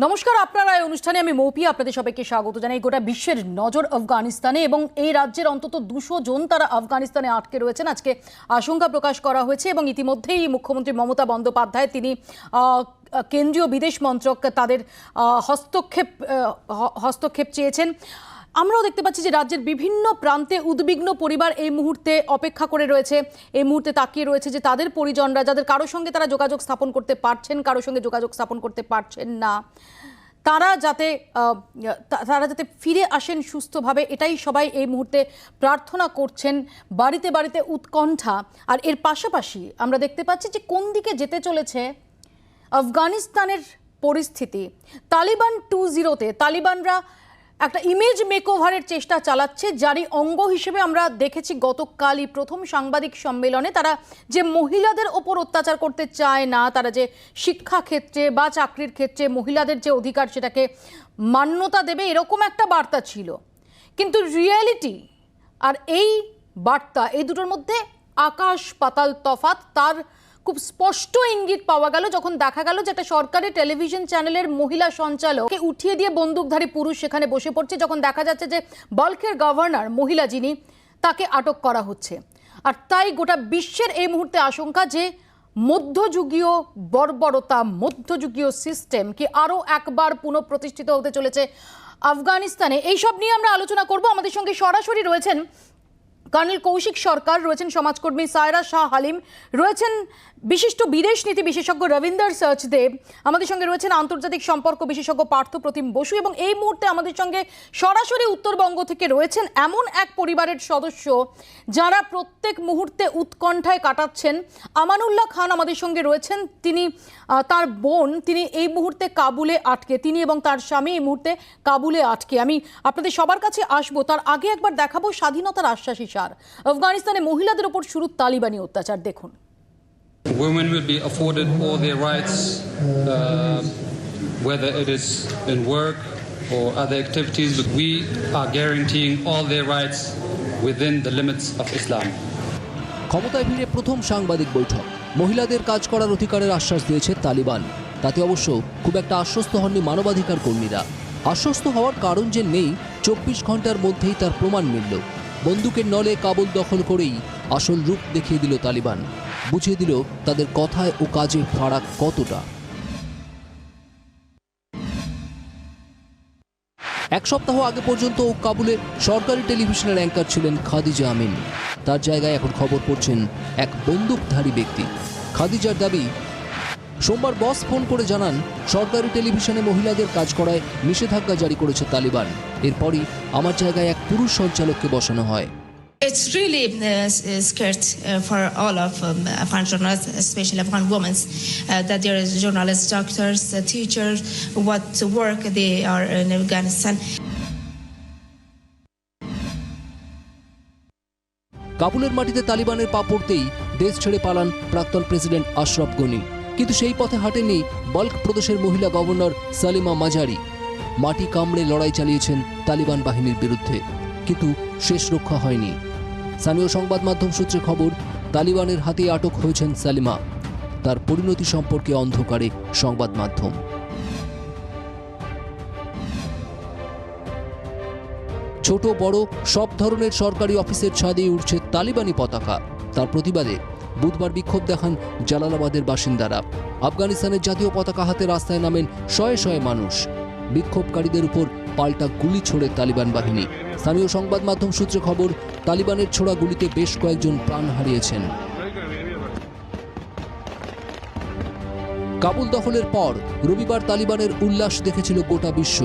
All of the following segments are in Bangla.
নমস্কার, আপনারা এই অনুষ্ঠানে আমি মৌপি আপনাদের সবাইকে স্বাগত জানাই। গোটা বিশ্বের নজর আফগানিস্তানে এবং এই রাজ্যের অন্তত 200 জন তারা আফগানিস্তানে আটকে রয়েছেন। আজকে আশঙ্কা প্রকাশ করা হয়েছে এবং ইতিমধ্যেই মুখ্যমন্ত্রী মমতা বন্দ্যোপাধ্যায় তিনি কেন্দ্রীয় বিদেশ মন্ত্রক তাদের হস্তক্ষেপ চেয়েছেন। আমরাও দেখতে পাচ্ছি যে রাজ্যের বিভিন্ন প্রান্তে উদ্বিগ্ন পরিবার এই মুহূর্তে অপেক্ষা করে রয়েছে, এই মুহূর্তে তাকিয়ে রয়েছে যে তাদের পরিজনরা যাদের কারোর সঙ্গে তারা যোগাযোগ স্থাপন করতে পারছেন, কারোর সঙ্গে যোগাযোগ স্থাপন করতে পারছেন না, তারা যাতে ফিরে আসেন সুস্থভাবে, এটাই সবাই এই মুহূর্তে প্রার্থনা করছেন। বাড়িতে বাড়িতে উৎকণ্ঠা। আর এর পাশাপাশি আমরা দেখতে পাচ্ছি যে কোন দিকে যেতে চলেছে আফগানিস্তানের পরিস্থিতি। তালিবান 2.0-তে তালিবানরা একটা ইমেজ মেকওভারের চেষ্টা চালাচ্ছে, যারই অঙ্গ হিসেবে আমরা দেখেছি গতকালই প্রথম সাংবাদিক সম্মেলনে তারা যে মহিলাদের ওপর অত্যাচার করতে চায় না, তারা যে শিক্ষা ক্ষেত্রে বা চাকরির ক্ষেত্রে মহিলাদের যে অধিকার সেটাকে মান্যতা দেবে, এরকম একটা বার্তা ছিল। কিন্তু রিয়েলিটি আর এই বার্তা, এই দুটোর মধ্যে আকাশ পাতাল তফাৎ। তার খুব স্পষ্ট ইঙ্গিত পাওয়া গেল যখন দেখা গেল যে একটা সরকারি টেলিভিশন চ্যানেলের মহিলা সঞ্চালককে উঠিয়ে দিয়ে বন্দুকধারী পুরুষ সেখানে বসে পড়ছে, যখন দেখা যাচ্ছে যে বাল্কের গভর্নর মহিলা যিনি, তাকে আটক করা হচ্ছে। আর তাই গোটা বিশ্বের এই মুহূর্তে আশঙ্কা যে মধ্যযুগীয় বর্বরতা, মধ্যযুগীয় সিস্টেম কি আরও একবার পুনঃপ্রতিষ্ঠিত হতে চলেছে আফগানিস্তানে। এইসব নিয়ে আমরা আলোচনা করব। আমাদের সঙ্গে সরাসরি রয়েছেন কর্নেল কৌশিক সরকার, রয়েছেন সমাজকর্মী সায়রা শাহ হালিম, রয়েছেন বিশিষ্ট বিদেশ নীতি বিশেষজ্ঞ রবীন্দ্র সচদেব, আমাদের সঙ্গে রয়েছেন আন্তর্জাতিক সম্পর্ক বিশেষজ্ঞ পার্থ প্রতিম বসু, এবং এই মুহূর্তে আমাদের সঙ্গে সরাসরি উত্তরবঙ্গ থেকে রয়েছেন এমন এক পরিবারের সদস্য যারা প্রত্যেক মুহূর্তে উৎকণ্ঠায় কাটাচ্ছেন। আমানুল্লাহ খান আমাদের সঙ্গে রয়েছেন। তিনি তার বোন, তিনি এই মুহূর্তে কাবুলে আটকে, তিনি এবং তার স্বামী এই মুহূর্তে কাবুলে আটকে। আমি আপনাদের সবার কাছে আসবো, তার আগে একবার দেখাবো স্বাধীনতার আশ্বাসী সার। আফগানিস্তানে মহিলাদের উপর শুরু তালিবানি অত্যাচার। দেখুন। Women will be afforded all their rights, whether it is in work or other activities, but we are guaranteeing all their rights within the limits of Islam. ক্ষমতায় ফিরে প্রথম সাংবাদিক বৈঠক, মহিলাদের কাজ করার অধিকারের আশ্বাস দিয়েছে তালিবান। তাতে অবশ্য খুব একটা আশ্বস্ত হননি মানবাধিকার কর্মীরা। আশ্বস্ত হওয়ার কারণ যে নেই, 24 ঘন্টার মধ্যেই তার প্রমাণ মিলল। বন্দুকের নলে কাবুল দখল করেই আসল রূপ দেখিয়ে দিল তালিবান, বুঝিয়ে দিল তাদের কথায় ও কাজে ফারাক কতটা। এক সপ্তাহ আগে পর্যন্ত কাবুলে সরকারি টেলিভিশনের অ্যাঙ্কার ছিলেন খাদিজা আমিন। তার জায়গায় এখন খবর পড়ছেন এক বন্দুকধারী ব্যক্তি। খাদিজার দাবি, সোমবার বস ফোন করে জানান সরকারি টেলিভিশনে মহিলাদের কাজ করায় নিষেধাজ্ঞা জারি করেছে তালিবান। এরপরই আমার জায়গায় এক পুরুষ সঞ্চালককে বসানো হয়। It's really scared for all of Afghan journalists, especially Afghan women, that there is journalists, doctors, teachers, what work they are in Afghanistan. কাবুলের মাটিতে তালিবানের পা পড়তেই দেশ ছেড়ে পালান প্রাক্তন প্রেসিডেন্ট আশরাফ গনি। কিন্তু সেই পথে হাঁটেননি বাল্ক প্রদেশের মহিলা গভর্নর সালিমা মাজারি। মাটি কামড়ে লড়াই চালিয়েছেন তালিবান বাহিনীর বিরুদ্ধে, কিন্তু শেষ রক্ষা হয়নি। স্থানীয় সংবাদ মাধ্যম সূত্রে খবর, তালিবানের হাতে আটক হয়েছেন সালিমা। তার পরিণতি সম্পর্কে অন্ধকারে সংবাদ মাধ্যম। ছোট বড় সব ধরনের সরকারি অফিসের ছাদে উঠছে তালিবানি পতাকা। তার প্রতিবাদে বুধবার বিক্ষোভ দেখান জালালাবাদের বাসিন্দারা। আফগানিস্তানের জাতীয় পতাকা হাতে রাস্তায় নামেন শয়ে শয়ে মানুষ। বিক্ষোভকারীদের উপর পাল্টা গুলি ছোড়ে তালিবান বাহিনী। স্থানীয় সংবাদ মাধ্যম সূত্রে খবর, তালিবানের ছোড়া গুলিতে বেশ কয়েকজন প্রাণ হারিয়েছেন। কাবুল দখলের পর রবিবার তালিবানের উল্লাস দেখেছিল গোটা বিশ্ব।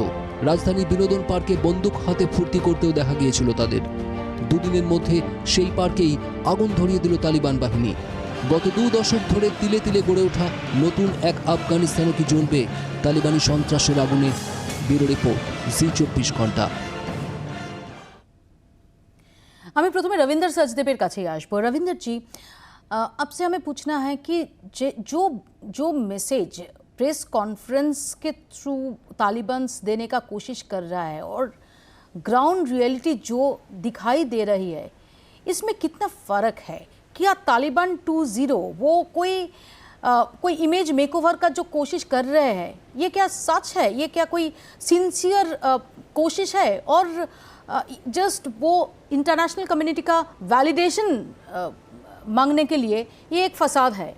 রাজধানীর বিনোদন পার্কে বন্দুক হাতে ফুর্তি করতেও দেখা গিয়েছিল তাদের। দুদিনের মধ্যে সেই পার্কেই আগুন ধরিয়ে দিল তালিবান বাহিনী। গত 2 দশক ধরে তিলে তিলে গড়ে ওঠা নতুন এক আফগানিস্তানও কি জ্বলবে তালিবানি সন্ত্রাসের আগুনে? ব্যুরো রিপোর্ট, জি 24 ঘন্টা। আমি প্রথমে रविंद्र सचदेवर কাছেই আসবো। रविंद्र जी, आपसे हमें पूछना है कि जो मैसेज प्रेस कॉन्फ्रेंस के थ्रू तालिबान देने का कोशिश कर रहा है और ग्राउंड रियलिटी जो दिखाई दे रही है, इसमें कितना फ़र्क है? क्या तालिबान 2.0 वो कोई कोई इमेज मेकओवर का जो कोशिश कर रहे हैं, ये क्या सच है? ये क्या कोई सिंसियर कोशिश है? और जस्ट वो इंटरनेशनल कम्युनिटी का वैलिडेशन मांगने के लिए ये एक फसाद है?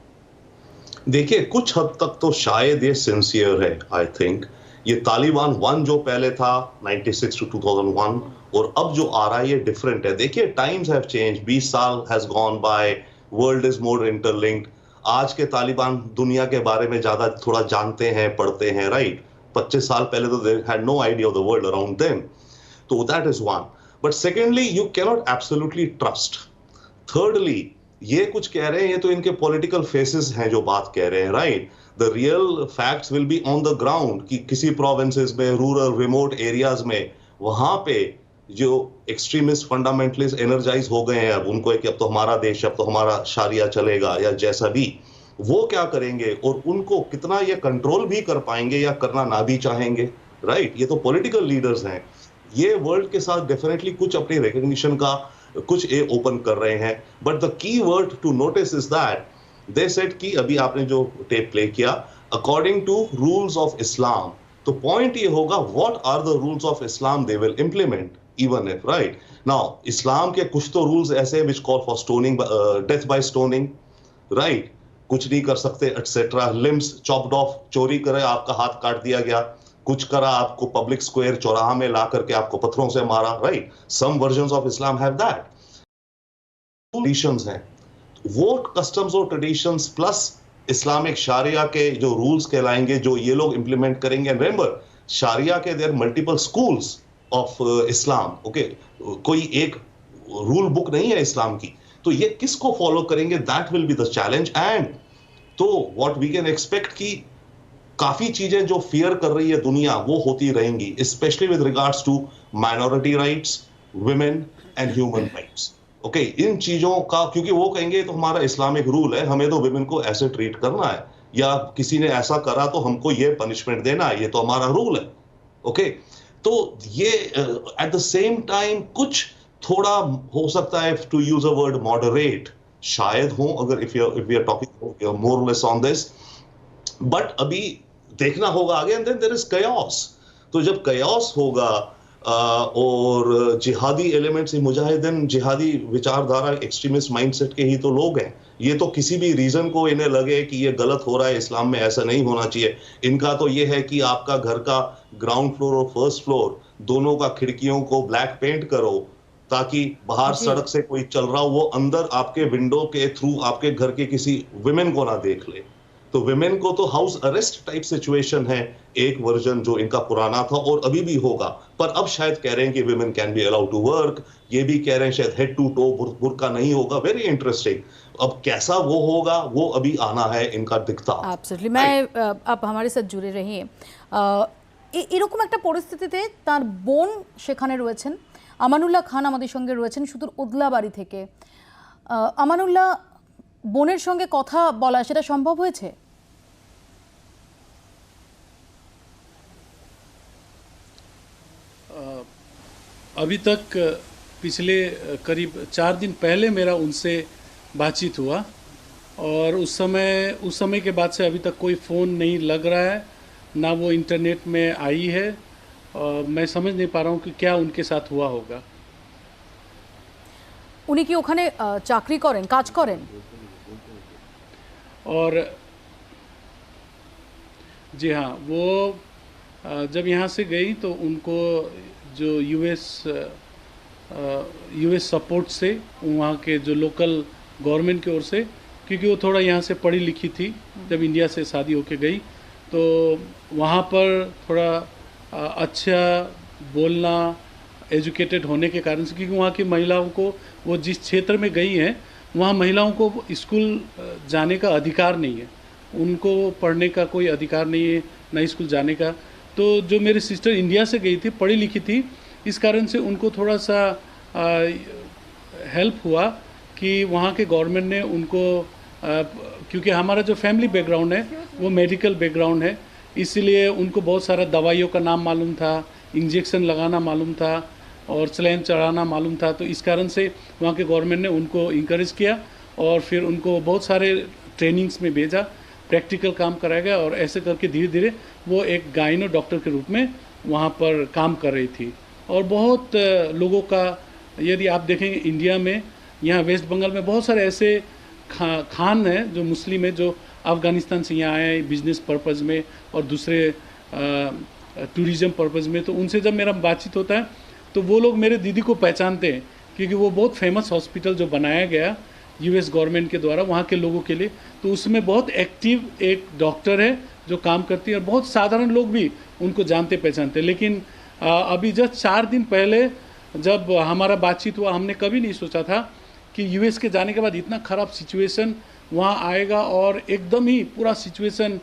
देखिए, कुछ हद तक तो शायद ये सिंसियर है। आई थिंक ये तालिबान 1 जो पहले था 96 to 2001 और अब जो आ रहा है ये डिफरेंट है। देखिए, टाइम्स हैव चेंज, 20 साल has gone by, world is more interlinked. आज के तालिबान दुनिया के बारे में ज्यादा थोड़ा जानते हैं, पढ़ते हैं, राइट? 25 साल पहले तो they had no idea of the world around them. तो that is one. But secondly, you cannot absolutely trust. Thirdly, ये कुछ कह रहे हैं, ये तो इनके पॉलिटिकल फेसेस हैं जो बात कह रहे हैं, right? The real facts will be on the ground कि किसी प्रोविंसेस में, रूरल रिमोट एरियाज में, वहां पे जो एक्सट्रीमिस्ट फंडामेंटलिस्ट एनर्जाइज हो गए हैं, अब उनको है कि अब तो हमारा देश, अब तो हमारा शारिया चलेगा या जैसा भी, वो क्या करेंगे और उनको कितना ये कंट्रोल भी कर पाएंगे या करना ना भी चाहेंगे, राइट? ये तो पॉलिटिकल लीडर्स हैं। ये वर्ल्ड के साथ डेफिनेटली कुछ अपनी रिकग्निशन का कुछ ओपन कर रहे हैं। But the key word to notice is that they said कि अभी आपने जो टेप प्ले किया, according to rules of Islam, तो पॉइंट ये होगा what are the rules of Islam they will implement even if, right? Now Islam के कुछ तो रूल्स ऐसे हैं which call for stoning, death by stoning, right? कुछ नहीं कर सकते एटसेट्रा, लिम्स चॉप्ड ऑफ, चोरी करे आपका हाथ काट दिया गया, कुछ करा आपको पब्लिक स्क्वायर चौराहा में ला करके आपको पत्थरों से मारा, right? Some versions of Islam have that. Traditions हैं, वो कस्टम्स और ट्रेडिशंस प्लस इस्लामिक शारिया के जो रूल्स कहलाएंगे, जो ये लोग इंप्लीमेंट करेंगे। रिमेंबर, शारिया के there multiple schools of Islam, okay? कोई एक रूल बुक नहीं है इस्लाम की, तो ये किसको फॉलो करेंगे? That will be the challenge. And तो व्हाट वी कैन एक्सपेक्ट कि काफी चीजें जो फियर कर रही है दुनिया वो होती रहेंगी, specially with regards to minority rights, women and human rights, okay? इन चीजों का, क्योंकि वो कहेंगे तो हमारा इस्लामिक रूल है, हमें तो वुमेन को ऐसे ट्रीट करना है, या किसी ने ऐसा करा तो हमको ये पनिशमेंट देना है, ये तो हमारा रूल है, ओके? तो ये एट द सेम टाइम कुछ थोड़ा हो सकता है, to use a word, moderate शायद हो, अगर if we are talking more और लेस ऑन दिस। बट अभी देखना होगा आगे, एंड देन देयर इज कयास। तो जब कयास होगा और जिहादी एलिमेंट्स, मुजाहिदीन जिहादी विचारधारा, एक्सट्रीमिस्ट माइंडसेट के ही तो लोग हैं। ये तो किसी भी रीजन को इन्हें लगे कि ये गलत हो रहा है, इस्लाम में ऐसा नहीं होना चाहिए, इनका तो ये है कि आपका घर का ग्राउंड फ्लोर और फर्स्ट फ्लोर दोनों का खिड़कियों को ब्लैक पेंट करो, ताकि बाहर सड़क से कोई चल रहा हो वो अंदर आपके विंडो के थ्रू आपके घर के किसी विमेन को ना देख ले। तो विमेन को तो हाउस अरेस्ट टाइप सिचुएशन है, एक वर्जन जो इनका पुराना था और अभी भी होगा। पर अब शायद कह रहे हैं कि women can be allowed to work, ये भी कह रहे हैं शायद हेड टू टो बुर्का नहीं होगा। Very interesting. अब कैसा वो होगा वो अभी आना है इनका दिखता। एब्सोल्युटली। मैं आप हमारे साथ जुड़े रहिए। এরকম একটা পরিস্থিতিতে তার বোন সেখানে রয়েছেন, আমানুল্লাহ খান আমাদের সঙ্গে রয়েছেন সুদূর ওদলাবাড়ি থেকে। আমানুল্লাহ, বোনের সঙ্গে কথা বলা সেটা সম্ভব হয়েছে? अभी तक पिछले करीब 4 दिन पहले मेरा उनसे बातचीत हुआ और उस समय के बाद से अभी तक कोई फ़ोन नहीं लग रहा है, ना वो इंटरनेट में आई है। मैं समझ नहीं पा रहा हूँ कि क्या उनके साथ हुआ होगा। উনি কি ওখানে চাকরি করেন, কাজ করেন? और जी हाँ, वो जब यहाँ से गई तो उनको जो यूएस सपोर्ट से, वहाँ के जो लोकल गवर्नमेंट की ओर से, क्योंकि वो थोड़ा यहाँ से पढ़ी लिखी थी, जब इंडिया से शादी होके गई तो वहाँ पर थोड़ा अच्छा बोलना, एजुकेटेड होने के कारण से, क्योंकि वहाँ की महिलाओं को, वो जिस क्षेत्र में गई हैं वहाँ महिलाओं को स्कूल जाने का अधिकार नहीं है, उनको पढ़ने का कोई अधिकार नहीं है, ना स्कूल जाने का। तो जो मेरी सिस्टर इंडिया से गई थी, पढ़ी लिखी थी, इस कारण से उनको थोड़ा सा हेल्प हुआ कि वहाँ के गवर्नमेंट ने उनको, क्योंकि हमारा जो फैमिली बैकग्राउंड है वो मेडिकल बैकग्राउंड है, इसलिए उनको बहुत सारा दवाइयों का नाम मालूम था, इंजेक्शन लगाना मालूम था और सलाइन चढ़ाना मालूम था। तो इस कारण से वहाँ के गवर्नमेंट ने उनको इंकरेज किया और फिर उनको बहुत सारे ट्रेनिंग्स में भेजा। प्रैक्टिकल काम कराया गया और ऐसे करके धीरे धीरे वो एक गायनो डॉक्टर के रूप में वहाँ पर काम कर रही थी। और बहुत लोगों का, यदि आप देखेंगे इंडिया में, यहाँ वेस्ट बंगाल में बहुत सारे ऐसे खान हैं जो मुस्लिम है, जो अफ़गानिस्तान से यहाँ आए हैं बिजनेस पर्पज़ में और दूसरे टूरिज़म पर्पज़ में। तो उनसे जब मेरा बातचीत होता है तो वो लोग मेरे दीदी को पहचानते हैं, क्योंकि वो बहुत फेमस हॉस्पिटल जो बनाया गया यूएस गवर्नमेंट के द्वारा वहाँ के लोगों के लिए, तो उसमें बहुत एक्टिव एक डॉक्टर है जो काम करती है और बहुत साधारण लोग भी उनको जानते पहचानते। लेकिन अभी जस्ट 4 दिन पहले जब हमारा बातचीत हुआ, हमने कभी नहीं सोचा था कि यूएस के जाने के बाद इतना ख़राब सिचुएशन वहाँ आएगा और एकदम ही पूरा सिचुएशन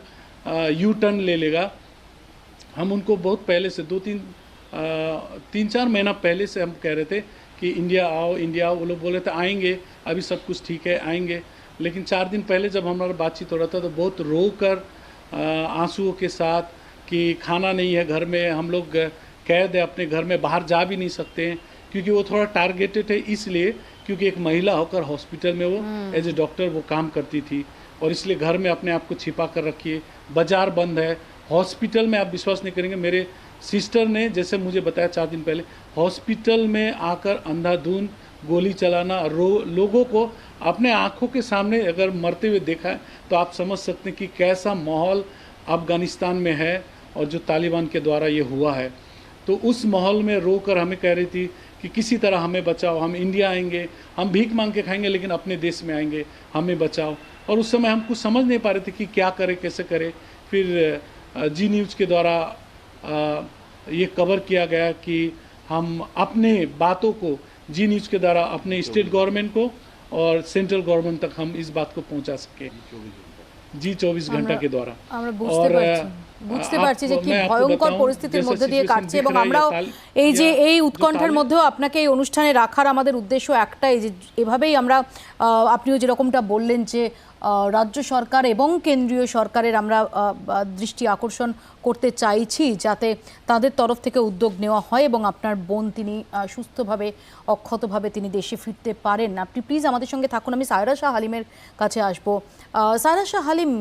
यू टर्न ले लेगा। हम उनको बहुत पहले से 3-4 महीना पहले से हम कह रहे थे कि इंडिया आओ इंडिया आओ। वो लोग बोल रहे थे आएंगे, अभी सब कुछ ठीक है आएंगे। लेकिन 4 दिन पहले जब हमारा बातचीत हो रहा था तो बहुत रो कर आंसुओं के साथ कि खाना नहीं है घर में, हम लोग कैद है अपने घर में, बाहर जा भी नहीं सकते हैं, क्योंकि वो थोड़ा टारगेटेड है इसलिए क्योंकि एक महिला होकर हॉस्पिटल में वो एज ए डॉक्टर वो काम करती थी और इसलिए घर में अपने आप को छिपा कर रखिए। बाज़ार बंद है, हॉस्पिटल में आप विश्वास नहीं करेंगे, मेरे सिस्टर ने जैसे मुझे बताया 4 दिन पहले, हॉस्पिटल में आकर अंधाधुंध गोली चलाना, लोगों को अपने आँखों के सामने अगर मरते हुए देखा है तो आप समझ सकते हैं कि कैसा माहौल अफ़गानिस्तान में है और जो तालिबान के द्वारा ये हुआ है। तो उस माहौल में रो कर हमें कह रही थी कि किसी तरह हमें बचाओ, हम इंडिया आएंगे, हम भीख मांग के खाएंगे लेकिन अपने देश में आएंगे, हमें बचाओ। और उस समय हम कुछ समझ नहीं पा रहे थे कि क्या करें कैसे करें। फिर जी न्यूज़ के द्वारा ये कवर किया गया कि हम अपने बातों को जी न्यूज़ के द्वारा अपने स्टेट गवर्नमेंट को और सेंट्रल गवर्नमेंट तक हम इस बात को पहुंचा सके जी 24 ঘন্টা के द्वारा। বুঝতে পারছি যে কি ভয়ঙ্কর পরিস্থিতির মধ্যে দিয়ে কাটছে এবং আমরাও এই উৎকণ্ঠার মধ্যেও আপনাকে এই অনুষ্ঠানে রাখার আমাদের উদ্দেশ্য একটাই যে এভাবেই আমরা, আপনিও যেরকমটা বললেন যে রাজ্য সরকার এবং কেন্দ্রীয় সরকারের আমরা দৃষ্টি আকর্ষণ করতে চাইছি যাতে তাদের তরফ থেকে উদ্যোগ নেওয়া হয় এবং আপনার বোন তিনি সুস্থভাবে অক্ষতভাবে তিনি দেশে ফিরতে পারেন। আপনি প্লিজ আমাদের সঙ্গে থাকুন। আমি সায়রা শাহ হালিমের কাছে আসবো। সায়রা শাহ হালিম,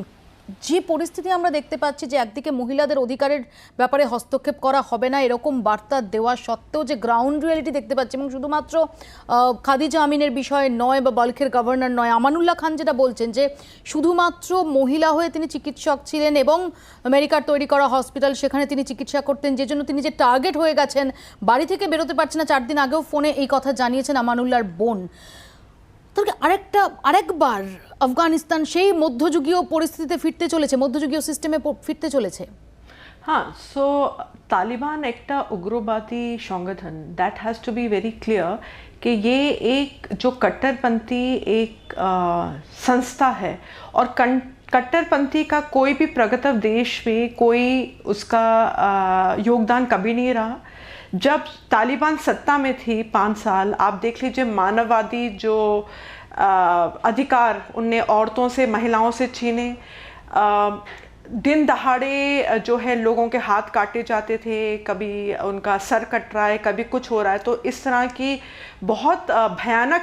যে পরিস্থিতি আমরা দেখতে পাচ্ছি যে একদিকে মহিলাদের অধিকারের ব্যাপারে হস্তক্ষেপ করা হবে না এরকম বার্তা দেওয়া সত্ত্বেও যে গ্রাউন্ড রিয়েলিটি দেখতে পাচ্ছি, এবং শুধুমাত্র খাদিজা আমিনের বিষয় নয় বা বাল্কের গভর্নর নয়, আমানুল্লাহ খান যেটা বলছেন যে শুধুমাত্র মহিলা হয়ে তিনি চিকিৎসক ছিলেন এবং আমেরিকার তৈরি করা হসপিটাল সেখানে তিনি চিকিৎসা করতেন, যে জন্য তিনি যে টার্গেট হয়ে গেছেন, বাড়ি থেকে বেরোতে পারছেন না। 4 দিন আগেও ফোনে এই কথা জানিয়েছেন আমানুল্লাহর বোন। তাহলে আরেকবার আফগানিস্তান সেই মধ্যযুগীয় পরিস্থিতিতে ফিরতে চলেছে, মধ্যযুগীয় সিস্টেমে ফিরতে চলেছে। हाँ, सो तालिबान एक उग्रवादी संगठन, that has to be very clear कि ये एक जो कट्टरपंथी एक संस्था है और कट्टरपंथी का कोई भी प्रगति देश में कोई उसका योगदान कभी नहीं रहा। जब तालिबान सत्ता में थी 5 साल, आप देख लीजिए मानववादी जो अधिकार उनने औरतों से महिलाओं से छीने, दिन दहाड़े जो है लोगों के हाथ काटे जाते थे, कभी उनका सर कट रहा है, कभी कुछ हो रहा है। तो इस तरह की बहुत भयानक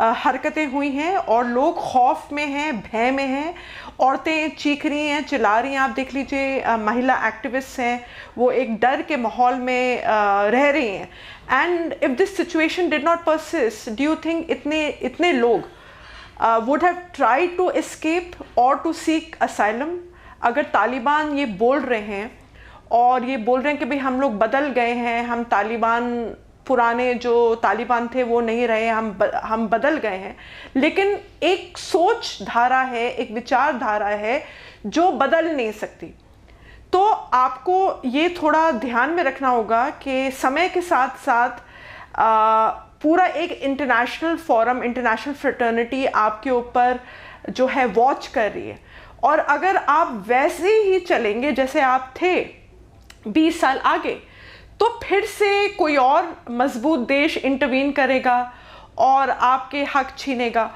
हरकतें हुई हैं और लोग खौफ में हैं, भय में हैं, औरतें चीख रही हैं, चिल्ला रही हैं। आप देख लीजिए महिला एक्टिविस्ट हैं, वो एक डर के माहौल में रह रही हैं। And if this situation did not persist, do you think इतने लोग would have tried to escape और टू सीक असाइलम? अगर तालिबान ये बोल रहे हैं और ये बोल रहे हैं कि भाई हम लोग बदल गए हैं, हम तालिबान पुराने जो तालिबान थे वो नहीं रहे, हम बदल गए हैं, लेकिन एक सोच धारा है, एक विचारधारा है जो बदल नहीं सकती। तो आपको ये थोड़ा ध्यान में रखना होगा कि समय के साथ साथ पूरा एक इंटरनेशनल फोरम, इंटरनेशनल फ्रेटर्निटी आपके ऊपर जो है वॉच कर रही है। और अगर आप वैसे ही चलेंगे जैसे आप थे 20 साल आगे, तो फिर से कोई और मजबूत देश इंटरवीन करेगा और आपके हक छीनेगा।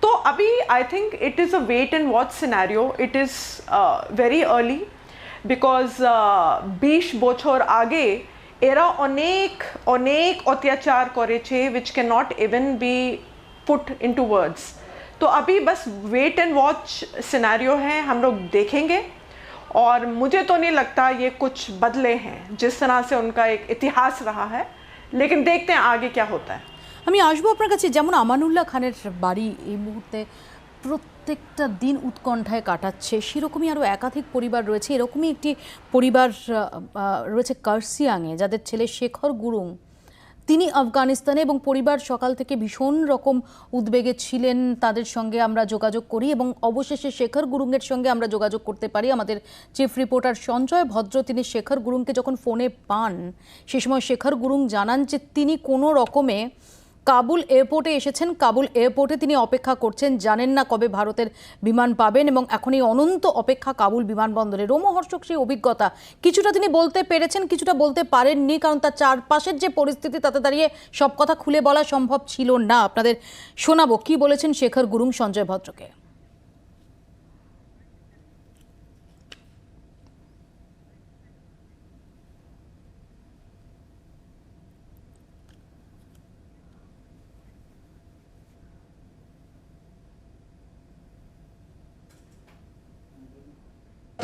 तो अभी I think it is a wait and watch scenario. It is very early because 20 বছর আগে এরা অনেক অত্যাচার করেছে which cannot even be put into words। तो अभी बस वेट एंड वॉच सिनेरियो है, हम लोग देखेंगे। और मुझे तो नहीं लगता ये कुछ बदले हैं जिस तरह से उनका एक इतिहास रहा है, लेकिन देखते हैं आगे क्या होता है। আমি আসবো আপনার কাছে। যেমন আমানুল্লাহ খানের বাড়ি এই মুহূর্তে প্রত্যেকটা দিন উৎকণ্ঠায় কাটাচ্ছে, সেরকমই আরও একাধিক পরিবার রয়েছে। এরকমই একটি পরিবার রয়েছে কার্সিয়াংয়ে, যাদের ছেলে শেখর গুরুং, তিনি আফগানিস্তানে, এবং পরিবার সকাল থেকে ভীষণ রকম উদ্বেগে ছিলেন। তাদের সঙ্গে আমরা যোগাযোগ করি এবং অবশেষে শেখর গুরুংয়ের সঙ্গে আমরা যোগাযোগ করতে পারি। আমাদের চিফ রিপোর্টার সঞ্জয় ভদ্র তিনি শেখর গুরুংকে যখন ফোনে পান, সে সময় শেখর গুরুং জানান যে তিনি কোনো রকমে কাবুল এয়ারপোর্টে এসেছেন, কাবুল এয়ারপোর্টে তিনি অপেক্ষা করছেন, জানেন না কবে ভারতের বিমান পাবেন, এবং এখন এই অনন্ত অপেক্ষা কাবুল বিমানবন্দরে। রোমহর্ষক সেই অভিজ্ঞতা কিছুটা তিনি বলতে পেরেছেন, কিছুটা বলতে পারেননি, কারণ তার চারপাশের যে পরিস্থিতি তাতে দাঁড়িয়ে সব কথা খুলে বলা সম্ভব ছিল না। আপনাদের শোনাবো কি বলেছেন শেখর গুরুং সঞ্জয় ভদ্রকে।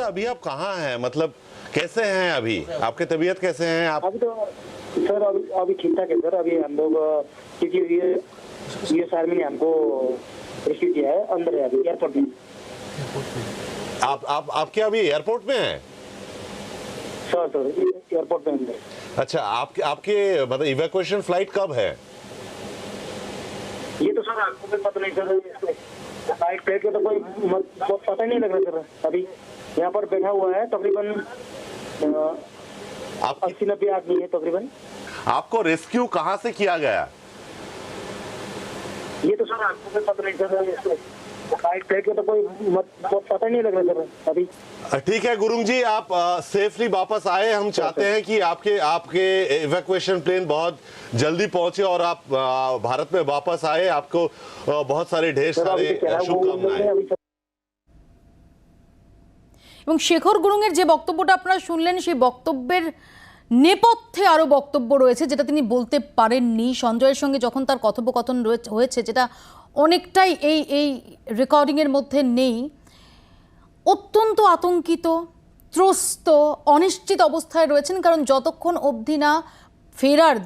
अभी आप कहाँ हैं, मतलब कैसे हैं अभी, आपकी तबीयत कैसे हैं आप? अभी तो सर अभी ठीक ठाक है सर। अभी हम लोग क्योंकि ये आर्मी ने हमको रिसीव किया है, अंदर है अभी एयरपोर्ट में। आप क्या अभी एयरपोर्ट में हैं? सर एयरपोर्ट में अंदर। अच्छा, आपके मतलब इवैक्यूएशन फ्लाइट कब है? ये तो सर आपको भी पता नहीं सर, फ्लाइट का तो कोई पता नहीं लग रहा सर। अभी यहाँ पर बैठा हुआ है तकरीबन 80-90 आदमी है तकरीबन। आपको रेस्क्यू कहाँ से किया गया? ये तो सर आपको भी पता नहीं सर, फ्लाइट का तो कोई पता नहीं लग रहा सर अभी। ठीक है गुरुंग जी, आप सेफली वापस आए। हम चाहते हैं कि आपके इवैक्यूएशन प्लेन बहुत जल्दी पहुंचे और आप भारत में वापस आए। आपको बहुत सारे ढेर सारे शुभकामनाएं। এবং শেখর গুরুংয়ের যে বক্তব্যটা আপনারা শুনলেন, সেই বক্তব্যের নেপথ্যে আরও বক্তব্য রয়েছে যেটা তিনি বলতে পারেননি। সঞ্জয়ের সঙ্গে যখন তার কথোপকথন হয়েছে, যেটা অনেকটাই এই রেকর্ডিংয়ের মধ্যে নেই, অত্যন্ত আতঙ্কিত, ত্রস্ত, অনিশ্চিত অবস্থায় রয়েছেন। কারণ যতক্ষণ অবধি না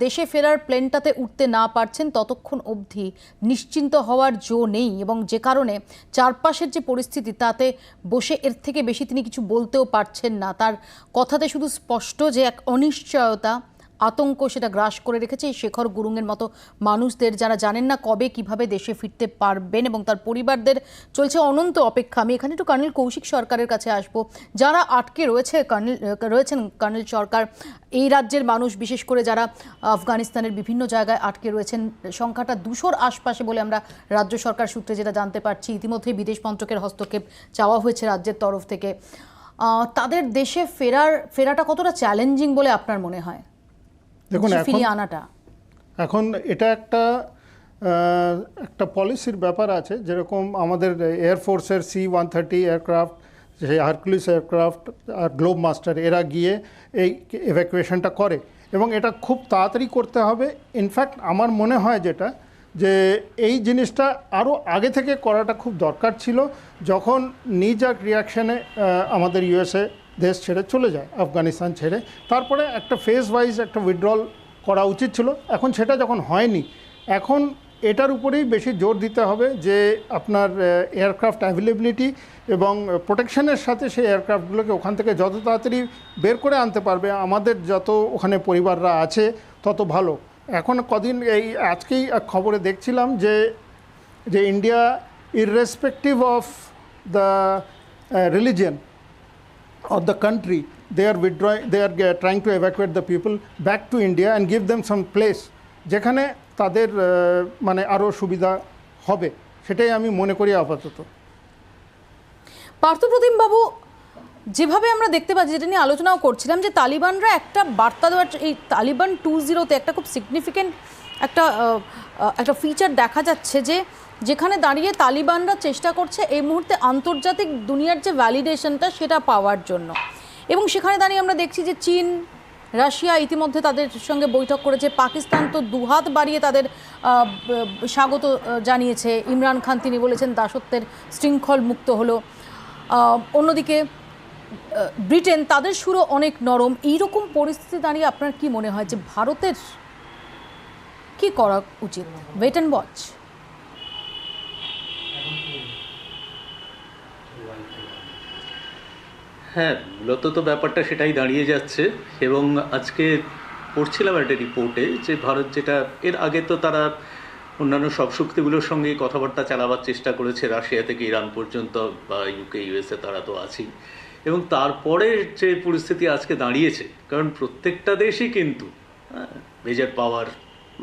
দেশে ফেরার প্লেনটাতে উঠতে না পারছেন, ততক্ষণ অবধি নিশ্চিন্ত হওয়ার জো নেই। এবং যে কারণে চারপাশের যে পরিস্থিতি, তাতে বসে এর থেকে বেশি তিনি কিছু বলতেও পারছেন না। তার কথাতে শুধু স্পষ্ট যে এক অনিশ্চয়তা, আতঙ্ক সেটা গ্রাস করে রেখেছে এই শেখর গুরুংয়ের মতো মানুষদের, যারা জানেন না কবে কিভাবে দেশে ফিরতে পারবেন, এবং তার পরিবারদের চলছে অনন্ত অপেক্ষা। আমি এখানে একটু কর্নেল কৌশিক সরকারের কাছে আসবো, যারা আটকে রয়েছেন কর্নেল সরকার, এই রাজ্যের মানুষ বিশেষ করে যারা আফগানিস্তানের বিভিন্ন জায়গায় আটকে রয়েছেন, সংখ্যাটা 200-র আশপাশে বলে আমরা রাজ্য সরকার সূত্রে যেটা জানতে পারছি। ইতিমধ্যে বিদেশ মন্ত্রকের হস্তক্ষেপ চাওয়া হয়েছে রাজ্যের তরফ থেকে। তাদের দেশে ফেরাটা কতটা চ্যালেঞ্জিং বলে আপনার মনে হয়? দেখুন, আনাটা এখন এটা একটা পলিসির ব্যাপার আছে। যেরকম আমাদের এয়ারফোর্সের C-130 এয়ারক্রাফট, সেই হারকুলিস এয়ারক্রাফট আর গ্লোব মাস্টার, এরা গিয়ে এই এভ্যাকুয়েশনটা করে এবং এটা খুব তাড়াতাড়ি করতে হবে। ইনফ্যাক্ট আমার মনে হয় যে এই জিনিসটা আরও আগে থেকে করাটা খুব দরকার ছিল, যখন নিজাক রিয়াকশানে আমাদের USA দেশ ছেড়ে চলে যায়, আফগানিস্তান ছেড়ে। তারপরে একটা ফেজ ওয়াইজ একটা উইথড্রল করা উচিত ছিল। এখন সেটা যখন হয়নি, এখন এটার উপরেই বেশি জোর দিতে হবে যে আপনার এয়ারক্রাফট অ্যাভেলেবিলিটি এবং প্রোটেকশনের সাথে সেই এয়ারক্রাফটগুলোকে ওখান থেকে যত তাড়াতাড়ি বের করে আনতে পারবে, আমাদের যত ওখানে পরিবাররা আছে তত ভালো। এখন আজকেই খবরে দেখছিলাম যে India, irrespective of the religion of the country, they are trying to evacuate the people back to India and give them some place যেখানে তাদের মানে আরও সুবিধা হবে, সেটাই আমি মনে করি আপাতত। পার্থপ্রতিম বাবু, যেভাবে আমরা দেখতে পাচ্ছি, যেটা নিয়ে আলোচনাও করছিলাম, যে তালিবানরা একটা বার্তা দেওয়ার, এই তালিবান 2.0-তে একটা খুব সিগনিফিক্যান্ট একটা ফিচার দেখা যাচ্ছে, যেখানে দাঁড়িয়ে তালিবানরা চেষ্টা করছে এই মুহূর্তে আন্তর্জাতিক দুনিয়ার যে ভ্যালিডেশনটা সেটা পাওয়ার জন্য। এবং সেখানে দাঁড়িয়ে আমরা দেখছি যে চীন, রাশিয়া ইতিমধ্যে তাদের সঙ্গে বৈঠক করেছে, পাকিস্তান তো দুহাত বাড়িয়ে তাদের স্বাগত জানিয়েছে। ইমরান খান তিনি বলেছেন দাসত্বের শৃঙ্খল মুক্ত হলো। অন্যদিকে ব্রিটেন, তাদের সুরও অনেক নরম। এইরকম পরিস্থিতি দাঁড়িয়ে আপনার কি মনে হয় যে ভারতের কি করা উচিত? Wait and watch. হ্যাঁ, মূলত তো ব্যাপারটা সেটাই দাঁড়িয়ে যাচ্ছে। এবং আজকে পড়ছিলাম একটা রিপোর্টে যে ভারত, যেটা এর আগে তো তারা অন্যান্য সব শক্তিগুলোর সঙ্গেই কথাবার্তা চালাবার চেষ্টা করেছে, রাশিয়া থেকে ইরান পর্যন্ত বা ইউকে ইউএসএ তারা তো আছেই, এবং তারপরে যে পরিস্থিতি আজকে দাঁড়িয়েছে, কারণ প্রত্যেকটা দেশই কিন্তু মেজর পাওয়ার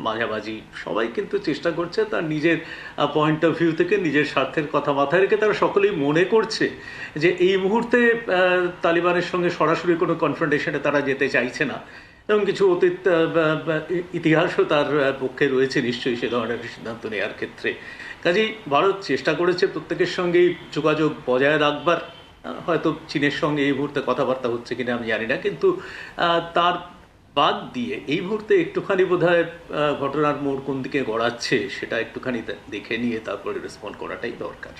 মাঝামাঝি সবাই কিন্তু চেষ্টা করছে তার নিজের পয়েন্ট অফ ভিউ থেকে, নিজের স্বার্থের কথা মাথায় রেখে তারা সকলেই মনে করছে যে এই মুহূর্তে তালিবানের সঙ্গে সরাসরি কোনো কনফ্রন্টেশনে তারা যেতে চাইছে না, এবং কিছু অতীত ইতিহাসও তার পক্ষে রয়েছে নিশ্চয়ই সে ধরনের সিদ্ধান্ত নেওয়ার ক্ষেত্রে। কাজেই ভারত চেষ্টা করেছে প্রত্যেকের সঙ্গেই যোগাযোগ বজায় রাখবার। হয়তো চীনের সঙ্গে এই মুহূর্তে কথাবার্তা হচ্ছে কিনা আমি জানি না, কিন্তু তার বাদ দিয়ে এই মুহূর্তে একটুখানি বোধহয় ঘটনার মোড় কোন দিকে গড়াচ্ছে সেটা একটুখানি দেখে নিয়ে তারপরে রেসপন্ড করাটাই দরকার।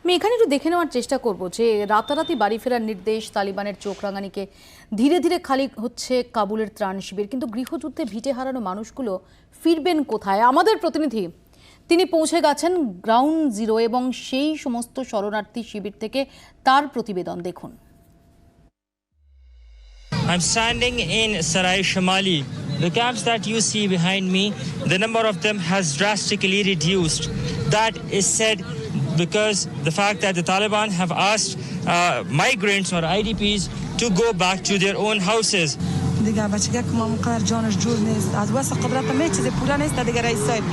আমি এখানে একটু দেখে নেওয়ার চেষ্টা করব যে রাতারাতি বাড়ি ফেরার নির্দেশ, তালিবানের চোখ রাঙানিকে ধীরে ধীরে খালি হচ্ছে কাবুলের ত্রাণ শিবির, কিন্তু গৃহযুদ্ধে ভিটে হারানো মানুষগুলো ফিরবেন কোথায়? আমাদের প্রতিনিধি তিনি পৌঁছে গেছেন গ্রাউন্ড জিরো এবং সেই সমস্ত শরণার্থী শিবির থেকে তার প্রতিবেদন দেখুন। I'm standing in Sarai Shamali. The camps that you see behind me, the number of them has drastically reduced. That is said because the fact that the Taliban have asked migrants or IDPs to go back to their own houses. دیگه بچگی که ما مقدر جانش جور نیست از واسه قدرت همه چیز پورا نیست دیگه رئیس صاحب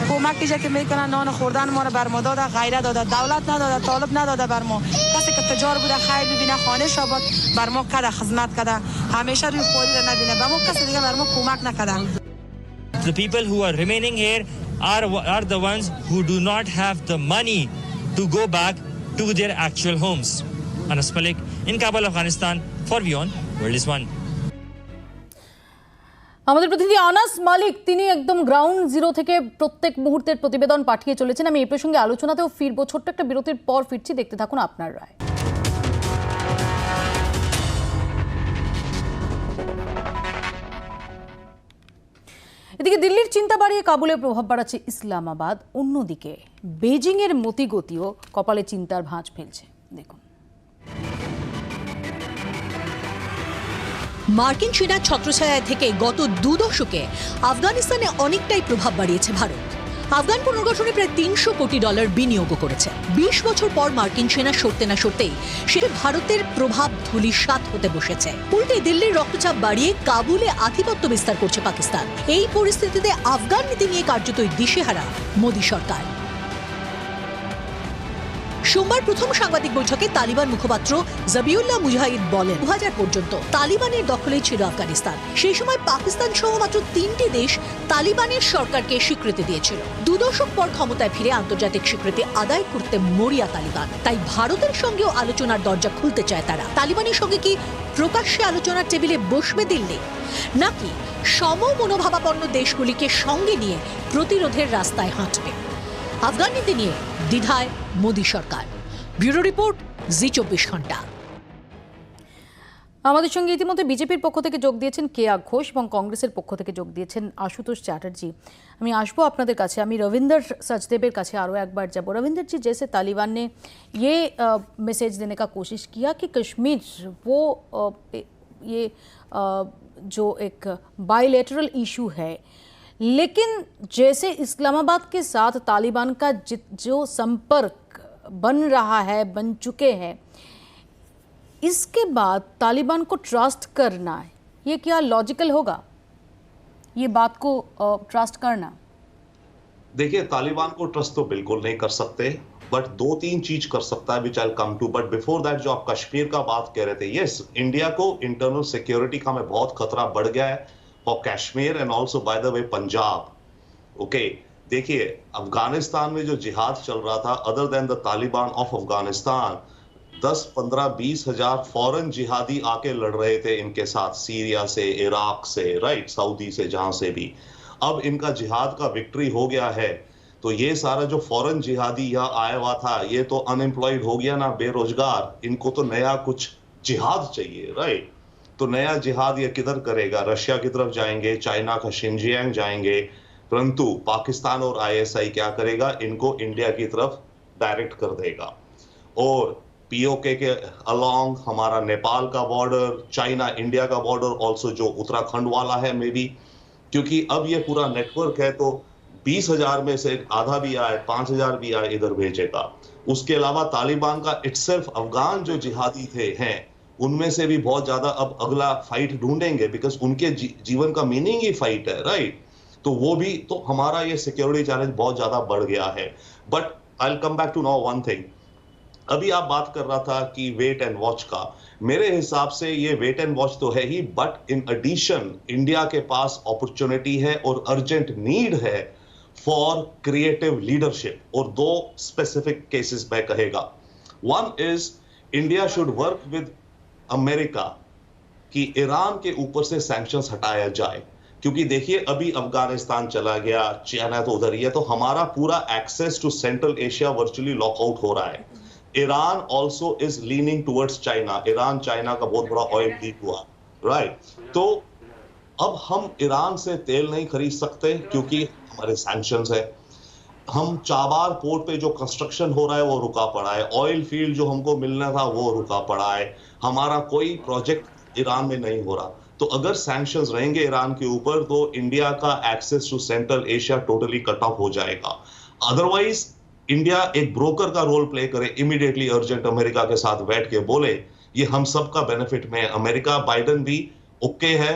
کمک که میکنن نان خوردن ما رو بر ما داده، غیره داده، دولت نداده، طالب نداده بر ما. کسی که تجار بوده خیر ببینه خانه شاباد بر ما کده، خدمت کده، همیشه روی خوری رو نبینه، به ما کسی دیگه بر ما کمک نکده. The people who are remaining here are the ones who do not have the money to go back to their actual homes. Anas Malik in Kabul, Afghanistan for Beyond World is One. আমাদের প্রতিনিধি আনাস মালিক তিনি একদম গ্রাউন্ড জিরো থেকে প্রত্যেক মুহূর্তের প্রতিবেদন পাঠিয়ে চলেছেন। আমি এই প্রসঙ্গে আলোচনাতেও ফিরবো, ছোট্ট একটা বিরতির পর ফিরছি, দেখতে থাকুন আপনার রায়। এদিকে দিল্লির চিন্তা বাড়িয়ে কাবুলের প্রভাব বাড়াচ্ছে ইসলামাবাদ, অন্যদিকে বেজিংয়ের মতিগতিও কপালে চিন্তার ভাঁজ ফেলছে। দেখুন। মার্কিন সেনার ছত্রছায়া থেকে গত 2 দশকে আফগানিস্তানে অনেকটাই প্রভাব বাড়িয়েছে ভারত। আফগান পুনর্গঠনে প্রায় $300 কোটি বিনিয়োগ করেছে। 20 বছর পর মার্কিন সেনা সরতে না সরতেই সেটা ভারতের প্রভাব ধূলিসাৎ হতে বসেছে। উল্টে দিল্লির রক্তচাপ বাড়িয়ে কাবুলে আধিপত্য বিস্তার করছে পাকিস্তান। এই পরিস্থিতিতে আফগান নীতি নিয়ে কার্যতই দিশেহারা মোদী সরকার। সোমবার প্রথম সাংবাদিক বৈঠকে তালিবান মুখপাত্র জবিউল্লাহ মুজাহিদ বলেন 2000 পর্যন্ত তালিবানের দখলেই ছিল আফগানিস্তান। সেই সময় পাকিস্তান সহ মাত্র 3টি দেশ তালিবানের সরকারকে স্বীকৃতি দিয়েছিল। 2 দশক পর ক্ষমতায় ফিরে আন্তর্জাতিক স্বীকৃতি আদায় করতে মরিয়া তালিবান। তাই ভারতের সঙ্গেও আলোচনার দরজা খুলতে চায় তারা। তালিবানের সঙ্গে কি প্রকাশ্যে আলোচনার টেবিলে বসবে দিল্লি, নাকি সম মনোভাবাপন্ন দেশগুলিকে সঙ্গে নিয়ে প্রতিরোধের রাস্তায় হাঁটবে? আফগান নীতি নিয়ে দ্বিধায় মোদী সরকার। ব্যুরো রিপোর্ট, জি24 ঘন্টা। আমাদের সঙ্গে ইতিমধ্যে বিজেপির পক্ষ থেকে যোগ দিয়েছেন কেয়া ঘোষ এবং কংগ্রেসের পক্ষ থেকে যোগ দিয়েছেন आशुतोष चैटर्जी। আমি আসবো আপনাদের কাছে, আমি रविंदर सचदेवर কাছে আরও একবার যাব। रविंदर जी, जैसे तालिबान ने ये मैसेज देने का कोशिश किया कि कश्मीर वो ये जो एक बायलैटरल इशू है, लेकिन जैसे इस्लामाबाद के साथ तालिबान का जो संपर्क बन रहा है, बन चुके हैं, इसके बाद तालिबान को ट्रस्ट करना, ये क्या लॉजिकल होगा, ये बात को ट्रस्ट करना? देखिए, तालिबान को ट्रस्ट तो बिल्कुल नहीं कर सकते, बट 2-3 चीज कर सकता है, which I come to. But before that, जो आप कश्मीर का बात कह रहे थे, यस, इंडिया को इंटरनल सिक्योरिटी का में बहुत खतरा बढ़ गया है for Kashmir and also by the way Punjab. Okay, देखिए, अफगानिस्तान में जो जिहाद चल रहा था, other than the Taliban of Afghanistan, 10, 15, 20 हजार फॉरेन जिहादी आके लड़ रहे थे इनके साथ, सीरिया से, इराक से, राइट, सऊदी से, जहां से भी। अब इनका जिहाद का विक्ट्री हो गया है, तो ये सारा जो फॉरेन जिहादी यहाँ आया हुआ था, ये तो अनएम्प्लॉयड हो गया ना, बेरोजगार। इनको तो नया कुछ जिहाद चाहिए, राइट। तो नया जिहाद ये किधर करेगा? रशिया की तरफ जाएंगे, चाइना का शिनजियांग जाएंगे, परंतु पाकिस्तान और आईएसआई क्या करेगा? इनको इंडिया की तरफ डायरेक्ट कर देगा। और पीओके के अलोंग हमारा नेपाल का बॉर्डर, चाइना इंडिया का बॉर्डर ऑल्सो जो उत्तराखंड वाला है मे बी, क्योंकि अब ये पूरा नेटवर्क है, तो 20,000 में से आधा भी आए, 5,000 भी आए, इधर भेजेगा। उसके अलावा तालिबान का इटसेल्फ अफगान जो जिहादी थे हैं, उनमें से भी बहुत ज्यादा अब अगला फाइट ढूंढेंगे, बिकॉज उनके जीवन का मीनिंग ही फाइट है, राइट। तो वो भी, तो हमारा ये सिक्योरिटी चैलेंज बहुत ज्यादा बढ़ गया है। But I will come back to no one thing. अभी आप बात कर रहा था कि वेट एंड वॉच का, मेरे हिसाब से ये वेट एंड वॉच तो है ही, बट इन एडिशन इंडिया के पास अपॉर्चुनिटी है और अर्जेंट नीड है फॉर क्रिएटिव लीडरशिप। और दो स्पेसिफिक केसेस मैं कहेगा। One is India should work with America कि ईरान के ऊपर से सैंक्शंस हटाया जाए, क्योंकि देखिए अभी अफगानिस्तान चला गया, चाइना तो उधर ही है, तो हमारा पूरा access to Central Asia virtually lockout हो रहा है। Iran also is leaning towards China, Iran China का बहुत बड़ा ऑयल डील हुआ, राइट। तो अब हम ईरान से तेल नहीं खरीद सकते क्योंकि हमारे सैंक्शंस है। हम चाबार पोर्ट पे जो कंस्ट्रक्शन हो रहा है वो रुका पड़ा है, ऑयल फील्ड जो हमको मिलना था वो रुका पड़ा है, हमारा कोई प्रोजेक्ट ईरान में नहीं हो रहा। तो अगर सैंक्शंस रहेंगे ईरान के ऊपर, तो इंडिया का access to Central Asia totally cut off हो जाएगा। अदरवाइज इंडिया एक ब्रोकर का रोल प्ले करे, इमीडिएटली अर्जेंट अमेरिका के साथ बैठ के बोले ये हम सब का बेनिफिट में है। अमेरिका बाइडेन भी ओके है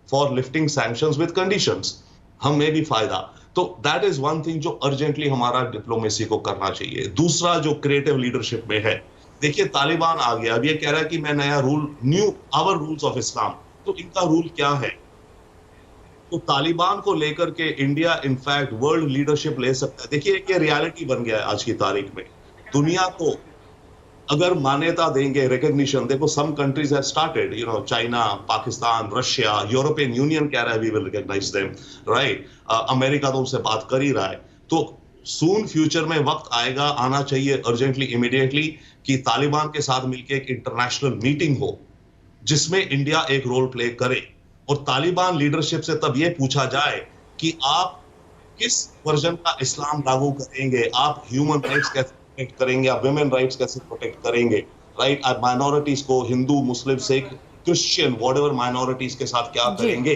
for lifting sanctions with conditions, हम में भी फायदा। तो दैट इज वन थिंग जो अर्जेंटली हमारा डिप्लोमेसी को करना चाहिए। दूसरा जो क्रिएटिव लीडरशिप में है, देखिए तालिबान आ गया, अब ये कह रहा है कि मैं नया rule, new our rules of Islam, तो इनका रूल क्या है? तो तालिबान को लेकर के इंडिया इनफैक्ट वर्ल्ड लीडरशिप ले सकता है। देखिए ये रियलिटी बन गया है आज की तारीख में, दुनिया को अगर मान्यता देंगे, रिकॉग्निशन, देखो some countries have started, you know, China, Pakistan, Russia, European Union कह रहा है we will recognise them, right. America तो उनसे बात कर ही रहा है। तो सून फ्यूचर में वक्त आएगा, आना चाहिए अर्जेंटली, इमीडिएटली, कि तालिबान के साथ मिलकर एक इंटरनेशनल मीटिंग हो जिसमें इंडिया एक रोल प्ले करे, और तालिबान लीडरशिप से तब ये पूछा जाए कि आप किस वर्जन का इस्लाम लागू करेंगे, आप ह्यूमन राइट्स कैसे प्रोटेक्ट करेंगे, आप वुमेन राइट्स कैसे प्रोटेक्ट करेंगे, राइट, आप माइनॉरिटीज को, हिंदू, मुस्लिम, सिख, क्रिश्चियन, व्हाटएवर माइनॉरिटीज के साथ क्या करेंगे।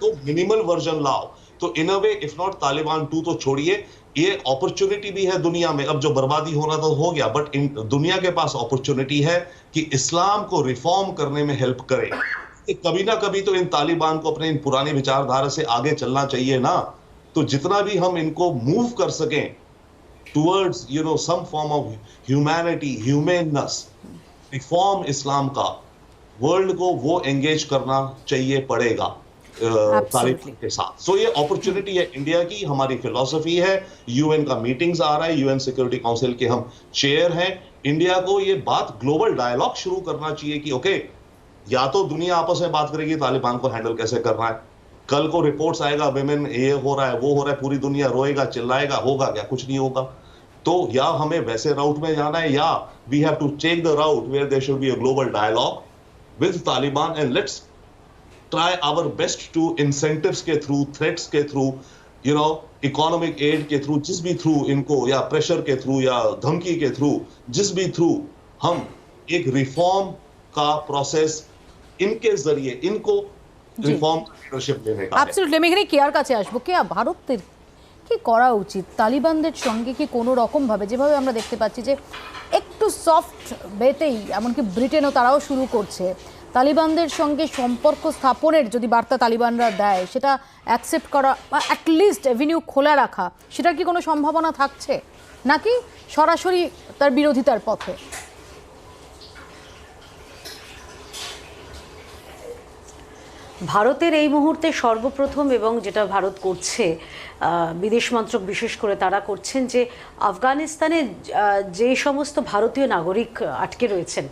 तो मिनिमल वर्जन लाओ। तो इन अ वे इफ नॉट तालिबान 2 तो छोड़िए, ये अपॉर्चुनिटी भी है दुनिया में। अब जो बर्बादी होना तो हो गया, बट इन दुनिया के पास अपॉर्चुनिटी है कि इस्लाम को रिफॉर्म करने में हेल्प करे। कभी ना कभी तो इन तालिबान को अपने इन पुरानी विचारधारा से आगे चलना चाहिए ना। तो जितना भी हम इनको मूव कर सकें towards, you know, some form of humanity, humanness, reform Islam का, वर्ल्ड को वो एंगेज करना चाहिए पड़ेगा तालिबान के साथ। सो ये अपॉर्चुनिटी है इंडिया की, हमारी फिलॉसफी है। यूएन का मीटिंग्स आ रहा है, यूएन सिक्योरिटी काउंसिल के हम चेयर हैं। इंडिया को ये बात, ग्लोबल डायलॉग शुरू करना चाहिए कि ओके, या तो दुनिया आपस में बात करेगी तालिबान को हैंडल कैसे करना है, कल को रिपोर्ट्स आएगा विमेन ये हो रहा है, वो हो रहा है, पूरी दुनिया रोएगा, चिल्लाएगा, होगा क्या? कुछ नहीं होगा। तो या हमें वैसे राउट में जाना है, या we have to take the route where there should be a global dialogue with Taliban and let's try our best to incentives के थ्रू, थ्रेट्स के through, you know, economic aid के थ्रू, जिस भी थ्रू इनको, या प्रेशर के थ्रू, या धमकी के थ्रू, जिस भी थ्रू, हम एक रिफॉर्म का प्रोसेस इनके जरिए इनको রিফর্ম লিডারশিপ দেবে অ্যাবসলিউটলি। আমি এখানে কেয়ার কাছে আসবো। কে ভারতের কি করা উচিত তালিবানদের সঙ্গে, কি কোনো রকম ভাবে, যেভাবে আমরা দেখতে পাচ্ছি যে একটু সফট ওয়েতেই, এমনকি ব্রিটেনও তারাও শুরু করছে, তালিবানদের সঙ্গে সম্পর্ক স্থাপনের যদি বার্তা তালিবানরা দেয়, সেটা অ্যাকসেপ্ট করা বা অ্যাটলিস্ট এভিনিউ খোলা রাখা, সেটার কি কোনো সম্ভাবনা থাকছে, নাকি সরাসরি তার বিরোধিতার পথে? ভারতের এই মুহূর্তে সর্বপ্রথম এবং যেটা ভারত করছে, বিদেশ মন্ত্রক বিশেষ করে তারা করছেন যে আফগানিস্তানে যে সমস্ত ভারতীয় নাগরিক আটকে রয়েছেন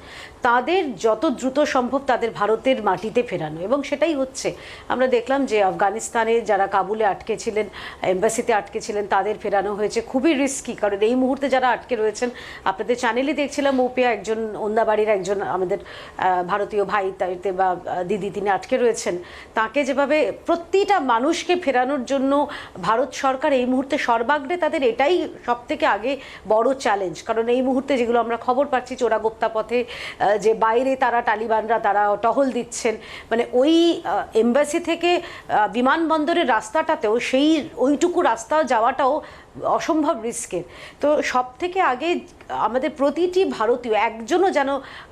তাদের যত দ্রুত সম্ভব তাদের ভারতের মাটিতে ফেরানো, এবং সেটাই হচ্ছে। আমরা দেখলাম যে আফগানিস্তানে যারা কাবুলে আটকে ছিলেন, এম্বাসিতে আটকে ছিলেন, তাদের ফেরানো হয়েছে। খুবই রিস্কি, কারণ এই মুহূর্তে যারা আটকে রয়েছেন, আপনাদের চ্যানেলে দেখছিলাম ওপিয়া একজন ওন্দাবাড়ির একজন আমাদের ভারতীয় ভাই তাইতে বা দিদি, তিনি আটকে রয়েছেন। তাকে যেভাবে প্রতিটা মানুষকে ফেরানোর জন্য ভারত সরকার এই মুহূর্তে সর্বাগ্রে, তাদের এটাই সব থেকে আগে বড় চ্যালেঞ্জ। কারণ এই মুহূর্তে যেগুলো আমরা খবর পাচ্ছি, চোরাগোপ্তা পথে যে বাইরে তারা টালিবানরা তারা টহল দিচ্ছেন, মানে ওই এম্বাসি থেকে বিমানবন্দরের রাস্তাটাতেও ওইটুকু রাস্তা যাওয়াটাও অসম্ভব রিস্কের। তো সব থেকে আগে আমাদের প্রতিটি ভারতীয় একজনও যেন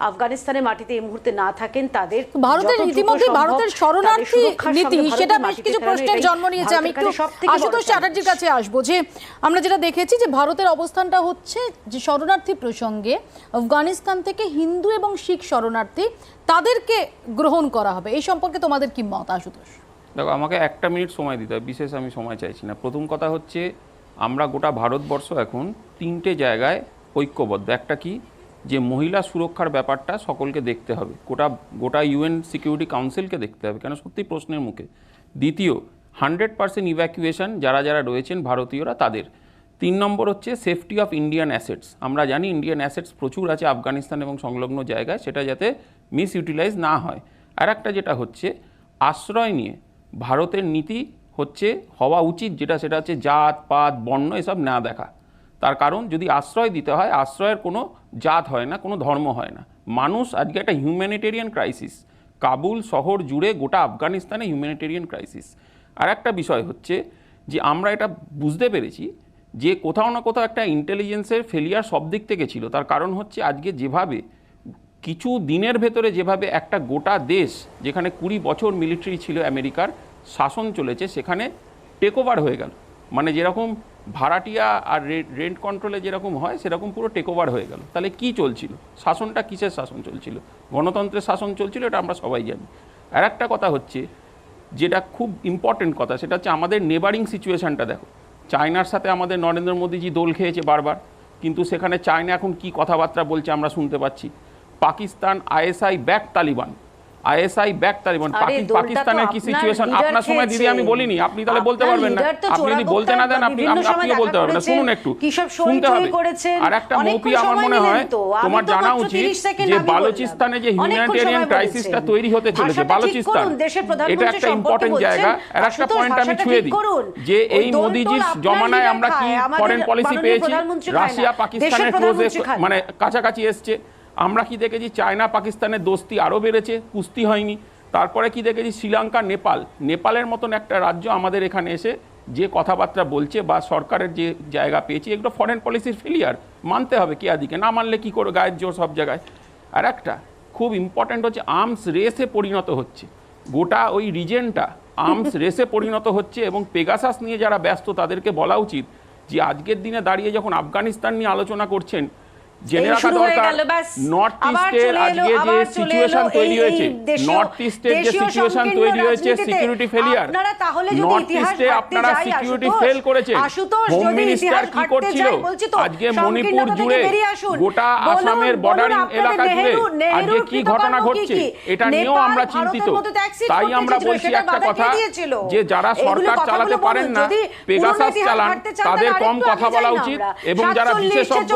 আফগানিস্তানের মাটিতে এই মুহূর্তে না থাকেন। তাদের ভারতের ইতিমধ্যে ভারতের শরণার্থী নীতি সেটা বেশ কিছু প্রশ্নের জন্ম নিয়েছে। আমি একটু আশুতোষ চ্যাটার্জির কাছে আসবো, যে আমরা যেটা দেখেছি যে ভারতের অবস্থানটা হচ্ছে যে শরণার্থী প্রসঙ্গে আফগানিস্তান থেকে হিন্দু এবং শিখ শরণার্থী তাদেরকে গ্রহণ করা হবে, এই সম্পর্কে তোমাদের কি মত আশুতোষ? দেখো, আমাকে 1 মিনিট সময় দিতে হয়, বিশেষ আমি সময় চাইছি না। প্রথম কথা হচ্ছে, আমরা গোটা ভারতবর্ষ এখন 3টে জায়গায় ঐক্যবদ্ধ। একটা কি, যে মহিলা সুরক্ষার ব্যাপারটা সকলকে দেখতে হবে, গোটা UN সিকিউরিটি কাউন্সিলকে দেখতে হবে, কেন সত্যি প্রশ্নের মুখে। দ্বিতীয়, 100% ইভ্যাকুয়েশন যারা যারা রয়েছেন ভারতীয়রা তাদের। 3 নম্বর হচ্ছে সেফটি অফ ইন্ডিয়ান অ্যাসেটস। আমরা জানি ইন্ডিয়ান অ্যাসেটস প্রচুর আছে আফগানিস্তান এবং সংলগ্ন জায়গায়, সেটা যাতে মিস ইউটিলাইজ না হয়। আর একটা যেটা হচ্ছে আশ্রয় নিয়ে ভারতের নীতি হচ্ছে হওয়া উচিত, সেটা হচ্ছে জাত পাত বর্ণ এসব না দেখা। তার কারণ যদি আশ্রয় দিতে হয়, আশ্রয়ের কোনো জাত হয় না, কোনো ধর্ম হয় না। মানুষ আজকে একটা হিউম্যানিটেরিয়ান ক্রাইসিস, কাবুল শহর জুড়ে গোটা আফগানিস্তানে হিউম্যানিটেরিয়ান ক্রাইসিস। আর একটা বিষয় হচ্ছে যে আমরা এটা বুঝতে পেরেছি যে কোথাও না কোথাও একটা ইন্টেলিজেন্সের ফেলিয়ার সব দিক থেকে ছিল। তার কারণ হচ্ছে আজকে যেভাবে কিছু দিনের ভেতরে যেভাবে একটা গোটা দেশ, যেখানে 20 বছর মিলিটারি ছিল আমেরিকার শাসন চলেছে, সেখানে টেক ওভার হয়ে গেল। মানে যেরকম ভাড়াটিয়া আর রেন্ট কন্ট্রোলে যেরকম হয় সেরকম পুরো টেক ওভার হয়ে গেল। তাহলে কি চলছিল? শাসনটা কিসের শাসন চলছিল? গণতন্ত্রের শাসন চলছিল, এটা আমরা সবাই জানি। আর একটা কথা হচ্ছে, যেটা খুব ইম্পর্টেন্ট কথা, সেটা হচ্ছে আমাদের নেবারিং সিচুয়েশানটা দেখো। চায়নার সাথে আমাদের নরেন্দ্র মোদীজি দোল খেয়েছে বারবার, কিন্তু সেখানে চায়না এখন কি কথাবার্তা বলছে আমরা শুনতে পাচ্ছি। Pakistan ISI back Taliban, ISI back Taliban. পাকিস্তানের কি সিচুয়েশন আপনার সময় দিদি আমি বলিনি, আপনি তাহলে বলতে পারবেন না। আপনি যদি বলতে না দেন আপনিও বলতে পারবেন না। শুনুন, একটু শুনতে হবে। আর একটা মৌপি আমার মনে হয় তোমার জানা উচিত যে বালুচিস্তানে যে হিউম্যানিটেরিয়ান ক্রাইসিসটা তৈরি হতে চলেছে, বালুচিস্তান এটা একটা ইম্পর্টেন্ট জায়গা। আর একটা পয়েন্ট আমি ছুঁয়ে দিই, যে এই মোদিজির জমানায় আমরা কি ফরেন পলিসি পেয়েছি, রাশিয়া পাকিস্তানের ক্লোজে মানে কাছাকাছি এসছে। আমরা কি দেখেছি চায়না পাকিস্তানের দোস্তি আরও বেড়েছে, কুস্তি হয়নি। তারপরে কি দেখেছি শ্রীলঙ্কা, নেপালের মতন একটা রাজ্য আমাদের এখানে এসে যে কথাবার্তা বলছে বা সরকারের যে জায়গা পেয়েছি, এগুলো ফরেন পলিসির ফেলিয়ার, মানতে হবে। কে আদিকে না মানলে কি করে, গায়ের জোর সব জায়গায়। আর একটা খুব ইম্পর্ট্যান্ট হচ্ছে, আর্মস রেসে পরিণত হচ্ছে গোটা ওই রিজনটা, আর্মস রেসে পরিণত হচ্ছে। এবং পেগাসাস নিয়ে যারা ব্যস্ত তাদেরকে বলা উচিত যে আজকের দিনে দাঁড়িয়ে যখন আফগানিস্তান নিয়ে আলোচনা করছেন, জেনে রাখা দরকার নর্থ ইস্টের আজকে যে সিচুয়েশন তৈরি হয়েছে, নর্থ ইস্টের যে সিচুয়েশন তৈরি হয়েছে, সিকিউরিটি ফেলিয়ার, নর্থ ইস্টে আপনারা সিকিউরিটি ফেল করেছে। হোম মিনিস্টার কি করছিল আজকে মণিপুর জুড়ে, গোটা আসামের বর্ডারিং এলাকা জুড়ে আজকে কি ঘটনা ঘটছে, এটা নিয়েও আমরা চিন্তিত। তাই আমরা বলছি একটা কথা, যে যারা সরকার চালাতে পারেন না, পেগাসাস চালান, তাদের কম কথা বলা উচিত। এবং যারা বিশেষজ্ঞ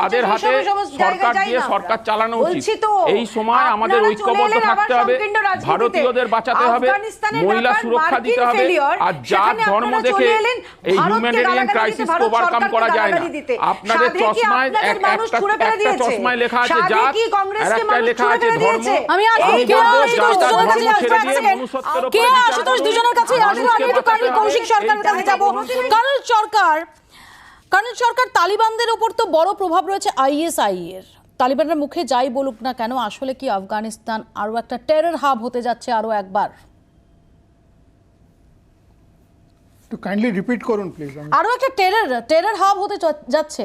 তাদের হাতে সরকার দিয়ে সরকার চালানো উচিত। এই সময় আমাদের ঐক্যবদ্ধ থাকতে হবে, ভারতীয়দের বাঁচাতে হবে, মহিলা সুরক্ষা দিতে হবে। আর জাত ধর্ম দেখে এই হিউম্যানিটেরিয়ান ক্রাইসিসকে ওভারকাম করা যায় না। আপনাদের চশমায় একটা চশমায় লেখা আছে জাত, আর একটা লেখা আছে ধর্ম। আমি দুজনের কাছে আসবো। আমি একটু কৌশিক সরকারের কাছে যাব। কর্নেল সরকার, তালিবানদের উপর তো বড় প্রভাব রয়েছে ISI এর। তালিবানের মুখে যাই বলুক না কেন, আসলে কি আফগানিস্তান আরো একটা টেরর হাব হতে যাচ্ছে আরো একবার? একটু কাইন্ডলি রিপিট করুন প্লিজ। আরো একটা টেরর হাব হতে যাচ্ছে?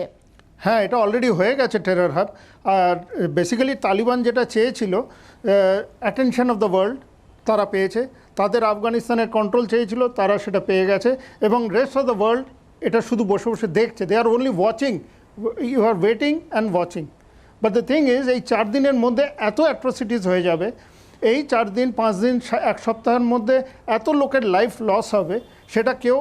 হ্যাঁ, এটা অলরেডি হয়ে গেছে টেরর হাব। আর বেসিক্যালি তালিবান যেটা চেয়েছিল, অ্যাটেনশন অফ দ্য ওয়ার্ল্ড তারা পেয়েছে। তাদের আফগানিস্তানের কন্ট্রোল চেয়েছিল, তারা সেটা পেয়ে গেছে এবং রেস্ট অফ দ্য ওয়ার্ল্ড এটা শুধু বসে বসে দেখছে। They are only watching, you are waiting and watching. But the thing is, এই 4 দিনের মধ্যে এত অ্যাট্রোসিটিস হয়ে যাবে, এই 4 দিন 5 দিন 1 সপ্তাহের মধ্যে এত লোকের লাইফ লস হবে, সেটা কেউ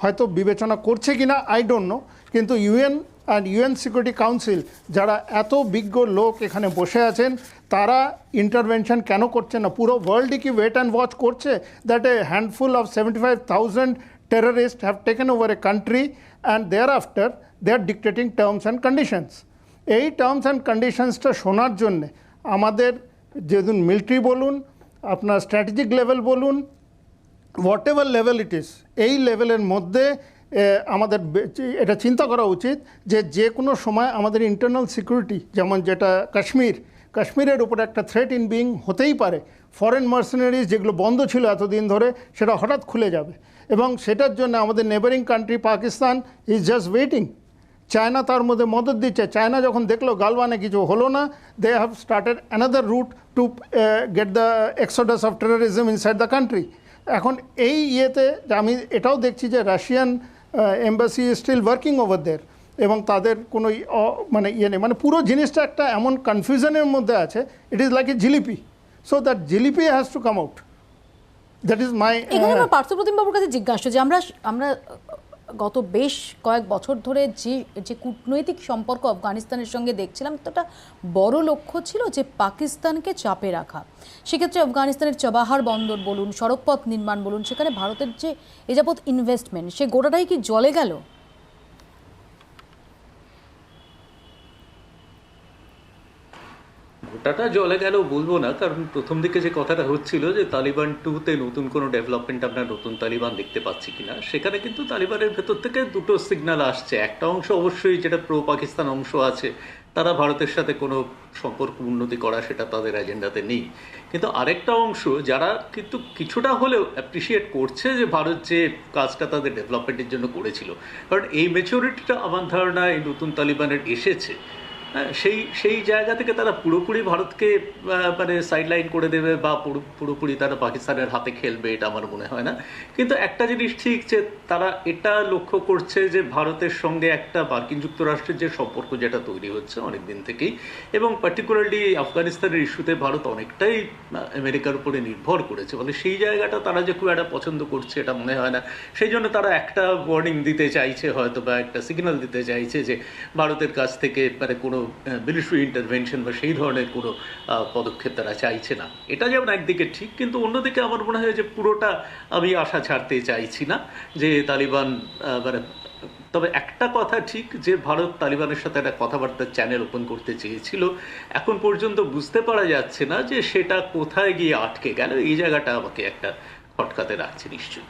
হয়তো বিবেচনা করছে কিনা আই ডোন্ট নো। কিন্তু UN and UN security council যারা এত বিজ্ঞ লোক এখানে বসে আছেন, তারা ইন্টারভেনশন কেন করছে না? পুরো ওয়ার্ল্ডই কি ওয়েট অ্যান্ড ওয়াচ করছে that a handful of 75,000 terrorists have taken over a country and thereafter they are dictating terms and conditions? এই টার্মস অ্যান্ড কন্ডিশনসটা শোনার জন্যে আমাদের যেদিন মিলিটারি বলুন, আপনার স্ট্র্যাটেজিক লেভেল বলুন, হোয়াট এভার লেভেল ইট ইস, এই লেভেলের মধ্যে আমাদের এটা চিন্তা করা উচিত যে কোনো সময় আমাদের ইন্টারনাল সিকিউরিটি, যেমন যেটা কাশ্মীরের উপরে একটা থ্রেট ইন বিং হতেই পারে। ফরেন মার্সেনারিজ যেগুলো বন্ধ ছিল এতদিন ধরে, সেটা হঠাৎ খুলে যাবে এবং সেটার জন্য আমাদের neighbouring country Pakistan is just waiting. China তার মধ্যে মদত দিচ্ছে। চায়না যখন দেখলো গালওয়ানে কিছু হলো না, they have started another route to get the exodus of terrorism inside the country. এখন এই ইয়েতে আমি এটাও দেখছি যে Russian embassy is still working over there এবং তাদের কোনো মানে ইয়ে নেই, মানে পুরো জিনিসটা একটা এমন কনফিউশনের মধ্যে আছে, it is like a jalebi. So that jalebi has to come out, that is my. এখানে আমার পার্থপ্রতিম বাবুর কাছে জিজ্ঞাসা যে আমরা গত বেশ কয়েক বছর ধরে যে কূটনৈতিক সম্পর্ক আফগানিস্তানের সঙ্গে দেখছিলাম, তো একটা বড় লক্ষ্য ছিল যে পাকিস্তানকে চাপে রাখা। সেক্ষেত্রে আফগানিস্তানের চাবাহার বন্দর বলুন, সড়কপথ নির্মাণ বলুন, সেখানে ভারতের যে এ যাবৎ ইনভেস্টমেন্ট, সে গোটাটাই কি জলে গেল? গোটাটা জলে গেল বলবো না, কারণ প্রথম দিকে যে কথাটা হচ্ছিল যে তালিবান 2-তে নতুন কোনো ডেভেলপমেন্ট আমরা নতুন তালিবান দেখতে পাচ্ছি কিনা, সেখানে কিন্তু তালিবানের ভেতর থেকে দুটো সিগন্যাল আসছে। একটা অংশ অবশ্যই যেটা প্রো পাকিস্তান অংশ আছে, তারা ভারতের সাথে কোনো সম্পর্ক উন্নতি করা সেটা তাদের এজেন্ডাতে নেই। কিন্তু আরেকটা অংশ যারা কিন্তু কিছুটা হলেও অ্যাপ্রিসিয়েট করছে যে ভারত যে কাজটা তাদের ডেভেলপমেন্টের জন্য করেছিল, কারণ এই ম্যাচুরিটিটা আমার ধারণা এই নতুন তালিবানের এসেছে। সেই জায়গা থেকে তারা পুরোপুরি ভারতকে মানে সাইডলাইন করে দেবে বা পুরোপুরি তারা পাকিস্তানের হাতে খেলবে, এটা আমার মনে হয় না। কিন্তু একটা জিনিস ঠিক, যে তারা এটা লক্ষ্য করছে যে ভারতের সঙ্গে একটা মার্কিন যুক্তরাষ্ট্রের যে সম্পর্ক যেটা তৈরি হচ্ছে অনেক দিন থেকেই, এবং পার্টিকুলারলি আফগানিস্তানের ইস্যুতে ভারত অনেকটাই আমেরিকার উপরে নির্ভর করেছে, মানে সেই জায়গাটা তারা যে খুব একটা পছন্দ করছে এটা মনে হয় না। সেই জন্য তারা একটা ওয়ার্নিং দিতে চাইছে হয়তো, বা একটা সিগন্যাল দিতে চাইছে যে ভারতের কাছ থেকে মানে কোনো মিলিটারি ইন্টারভেনশন বা সেই ধরনের কোনো পদক্ষেপ তারা চাইছে না। এটা যেমন একদিকে ঠিক, কিন্তু অন্যদিকে আমার মনে হয় যে পুরোটা আমি আশা ছাড়তে চাইছি না যে তালিবান মানে, তবে একটা কথা ঠিক যে ভারত তালিবানের সাথে একটা কথাবার্তার চ্যানেল ওপেন করতে চেয়েছিল, এখন পর্যন্ত বুঝতে পারা যাচ্ছে না যে সেটা কোথায় গিয়ে আটকে গেল। এই জায়গাটা আমাকে একটা খটকাতে রাখছে নিশ্চয়ই।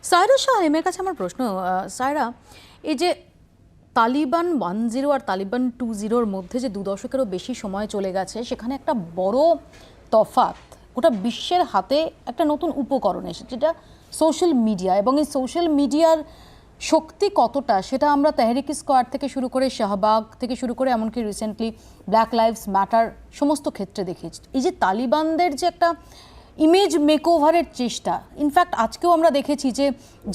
সায়রা শাহেমের কাছে আমার প্রশ্ন, সায়রা, এই যে তালিবান 1.0 আর তালিবান 2.0-র মধ্যে যে 2 দশকেরও বেশি সময় চলে গেছে, সেখানে একটা বড় তফাৎ, গোটা বিশ্বের হাতে একটা নতুন উপকরণ এসেছে, যেটা সোশ্যাল মিডিয়া। এবং এই সোশ্যাল মিডিয়ার শক্তি কতটা, সেটা আমরা তেহরিক স্কোয়াড থেকে শুরু করে শাহবাগ থেকে শুরু করে এমনকি রিসেন্টলি ব্ল্যাক লাইভস ম্যাটার সমস্ত ক্ষেত্রে দেখেছি। এই যে তালিবানদের যে একটা ইমেজ মেকওভারের চেষ্টা, ইনফ্যাক্ট আজকেও আমরা দেখেছি যে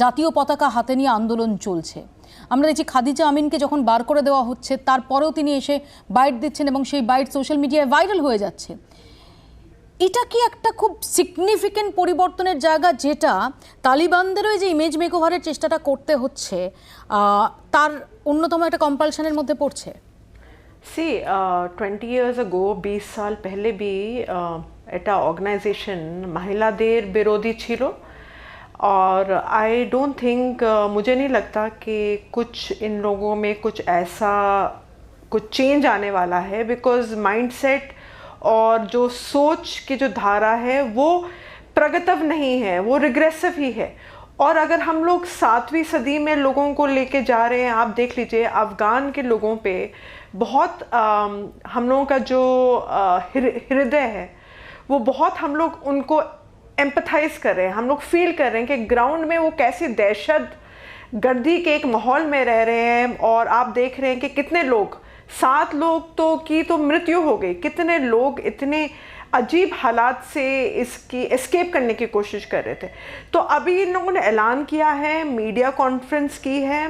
জাতীয় পতাকা হাতে নিয়ে আন্দোলন চলছে। আমরা দেখছি খাদিজা আমিনকে যখন বার করে দেওয়া হচ্ছে, তারপরেও তিনি এসে বাইট দিচ্ছেন এবং সেই বাইট সোশ্যাল মিডিয়ায় ভাইরাল হয়ে যাচ্ছে। এটা কি একটা খুব সিগনিফিক্যান্ট পরিবর্তনের জায়গা, যেটা তালিবানদেরও যে ইমেজ মেকওভারের চেষ্টাটা করতে হচ্ছে তার অন্যতম একটা কম্পালশনের মধ্যে পড়ছে? সি 20 years ago 20 সাল पहले भी এটা অর্গানাইজেশন মহিলাদের বিরোধী ছিল, और आई डोंट थिंक मुझे नहीं लगता कि कुछ इन लोगों में कुछ ऐसा कुछ चेंज आने वाला है, बिकॉज माइंडसेट और जो सोच की जो धारा है वो प्रगतिव नहीं है, वो रिग्रेसिव ही है। और अगर हम लोग 7वीं सदी में लोगों को लेके जा रहे हैं, आप देख लीजिए अफ़गान के लोगों पे बहुत हम लोगों का जो हृदय है वो बहुत हम लोग उनको एम्पथाइज कर रहे हैं, हम लोग फील कर रहे हैं कि ग्राउंड में वो कैसी दहशत गर्दी के एक माहौल में रह रहे हैं। और आप देख रहे हैं कि कितने लोग, 7 लोग की तो मृत्यु हो गई, कितने लोग इतने अजीब हालात से इसकी एस्केप करने की कोशिश कर रहे थे। तो अभी इन लोगों ने ऐलान किया है, मीडिया कॉन्फ्रेंस की है,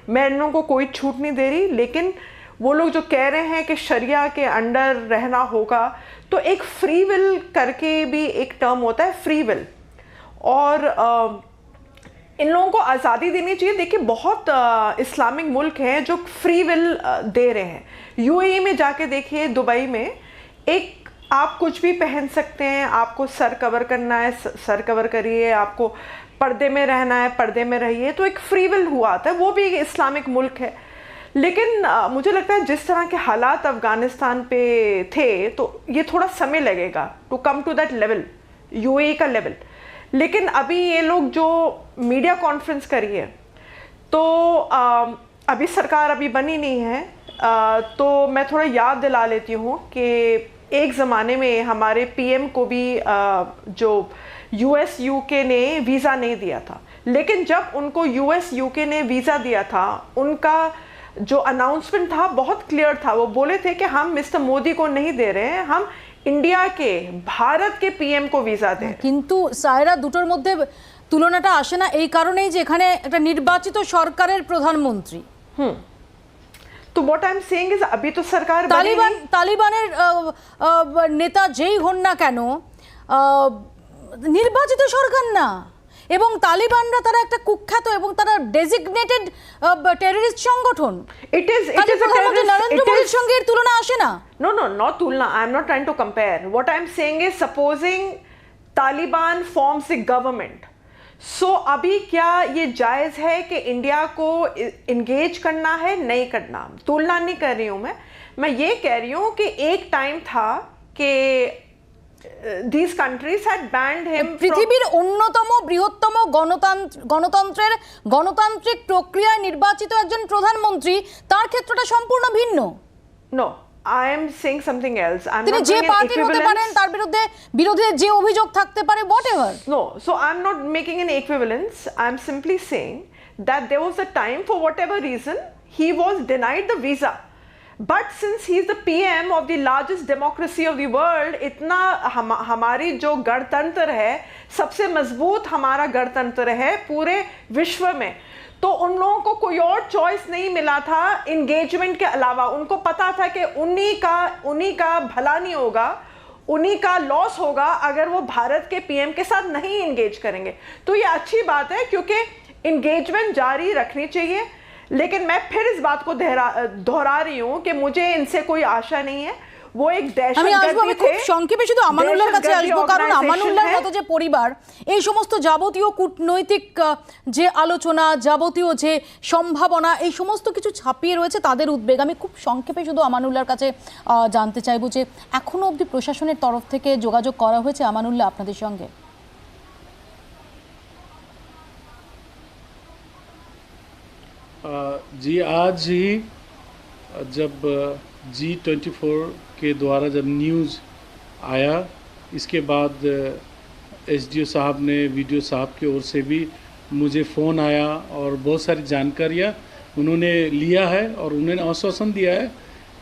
मैं इन लोगों को कोई छूट नहीं दे रही, लेकिन वो लोग जो कह रहे हैं कि शरिया के अंडर रहना होगा, तो एक फ्री विल करके भी एक टर्म होता है, फ्री विल, और इन लोगों को आज़ादी देनी चाहिए। देखिए बहुत इस्लामिक मुल्क हैं जो फ्री विल दे रहे हैं। यूएई में जाके देखिए, दुबई में एक आप कुछ भी पहन सकते हैं, आपको सर कवर करना है सर कवर करिए, आपको पर्दे में रहना है पर्दे में रहिए, तो एक फ्री विल हुआ था। वो भी एक इस्लामिक मुल्क है, लेकिन मुझे लगता है जिस तरह के हालात अफ़गानिस्तान पे थे, तो ये थोड़ा समय लगेगा to come to that level, UAE का लेवल। लेकिन अभी ये लोग जो मीडिया कॉन्फ्रेंस करी है, तो अभी सरकार अभी बनी नहीं है, तो मैं थोड़ा याद दिला लेती हूँ कि एक ज़माने में हमारे पीएम को भी जो यूएस यूके ने वीज़ा नहीं दिया था, लेकिन जब उनको यूएस यूके ने वीज़ा दिया था, उनका जो अनाउंसमेंट था बहुत क्लियर था। वो बोले थे कि हम मिस्टर मोदी को नहीं दे रहे हैं, हम इंडिया के भारत के पीएम को वीज़ा दें। কিন্তু সায়রা দুটোর মধ্যে তুলনাটা আসে না এই কারণেই যে এখানে একটা নির্বাচিত সরকারের প্রধানমন্ত্রী। तो what I am saying is अभी तो सरकार তালিবানের নেতা যেই হন না কেন নির্বাচিত সরকার না, এবং তালিবানরা তারা একটা কুখ্যাত এবং তারা ডেজিগনেটেড টেররিস্ট সংগঠন। It is a terrorist, Narendra মোদির সঙ্গে এর তুলনা আসে না। नो नो नॉट तुलना, I am not trying to compare. What I am saying is supposing Taliban forms the government, so अभी क्या ये जायज़ है कि इंडिया को इंगेज करना है, नहीं करना? तुलना नहीं कर रही हूँ मैं ये कह रही हूँ कि एक टाइम था कि these countries had banned him from পৃথিবীর অন্যতম বৃহত্তম গণতান্ত্রিক প্রক্রিয়ায় নির্বাচিত একজন প্রধানমন্ত্রী, তার ক্ষেত্রটা সম্পূর্ণ ভিন্ন। No, I am saying something else. I'm তিনি not যে doing an পার্টির হতে পারেন, তার বিরুদ্ধে বিরোধীদের যে অভিযোগ থাকতে পারে, whatever. No, so I'm not making an equivalence. I'm simply saying that there was a time, for whatever reason, he was denied the visa. But since he is the PM of the largest democracy of the world, इतना हमारी जो गणतंत्र है, सबसे मजबूत हमारा गणतंत्र है पूरे विश्व में, तो उन लोगों को कोई और चॉइस नहीं मिला था इंगेजमेंट के अलावा। उनको पता था कि उन्हीं का भला नहीं होगा, उन्हीं का लॉस होगा अगर वो भारत के पीएम के साथ नहीं इंगेज करेंगे। तो ये अच्छी बात है, क्योंकि इंगेजमेंट जारी रखनी चाहिए। लेकिन मैं फिर इस बात को दोहरा रही हूँ कि मुझे इनसे कोई आशा नहीं है। वो एक আমি খুব সংক্ষেপে শুধু আমানুল্লাহর কাছে আসবো, কারণ আমানুল্লাহর মতো যে পরিবার এই সমস্ত যাবতীয় কূটনৈতিক যে আলোচনা, যাবতীয় যে সম্ভাবনা, এই সমস্ত কিছু ছাপিয়ে রয়েছে তাদের উদ্বেগ। আমি খুব সংক্ষেপে শুধু আমানুল্লাহর কাছে জানতে চাইবো যে এখনো অবধি প্রশাসনের তরফ থেকে যোগাযোগ করা হয়েছে আমানুল্লাহ আপনাদের সঙ্গে? जी, आज ही जब G24 के द्वारा जब न्यूज़ आया, इसके बाद एसडीओ साहब ने, वीडियो साहब की ओर से भी मुझे फ़ोन आया और बहुत सारी जानकारियाँ उन्होंने लिया है, और उन्होंने आश्वासन दिया है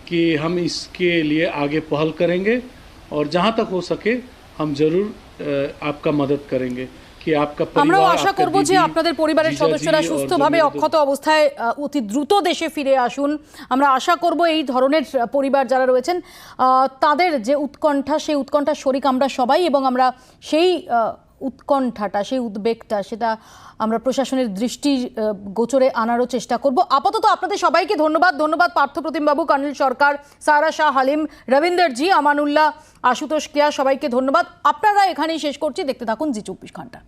कि हम इसके लिए आगे पहल करेंगे और जहाँ तक हो सके हम ज़रूर आपका मदद करेंगे। আমরাও আশা করব যে আপনাদের পরিবারের সদস্যরা সুস্থভাবে অক্ষত অবস্থায় অতি দ্রুত দেশে ফিরে আসুন। আমরা আশা করব এই ধরনের পরিবার যারা রয়েছেন তাদের যে উৎকণ্ঠা, সেই উৎকণ্ঠার শরিক আমরা সবাই, এবং আমরা সেই উৎকণ্ঠাটা, সেই উদ্বেগটা, সেটা আমরা প্রশাসনের দৃষ্টি গোচরে আনারও চেষ্টা করব। আপাতত আপনাদের সবাইকে ধন্যবাদ পার্থপ্রতিম বাবু, কর্নেল সরকার, সারা শাহ হালিম, রবীন্দ্র জি, আমানুল্লাহ, আশুতোষ কেয়া, সবাইকে ধন্যবাদ। আপনারা এখানেই শেষ করছি। দেখতে থাকুন জি 24 ঘন্টা।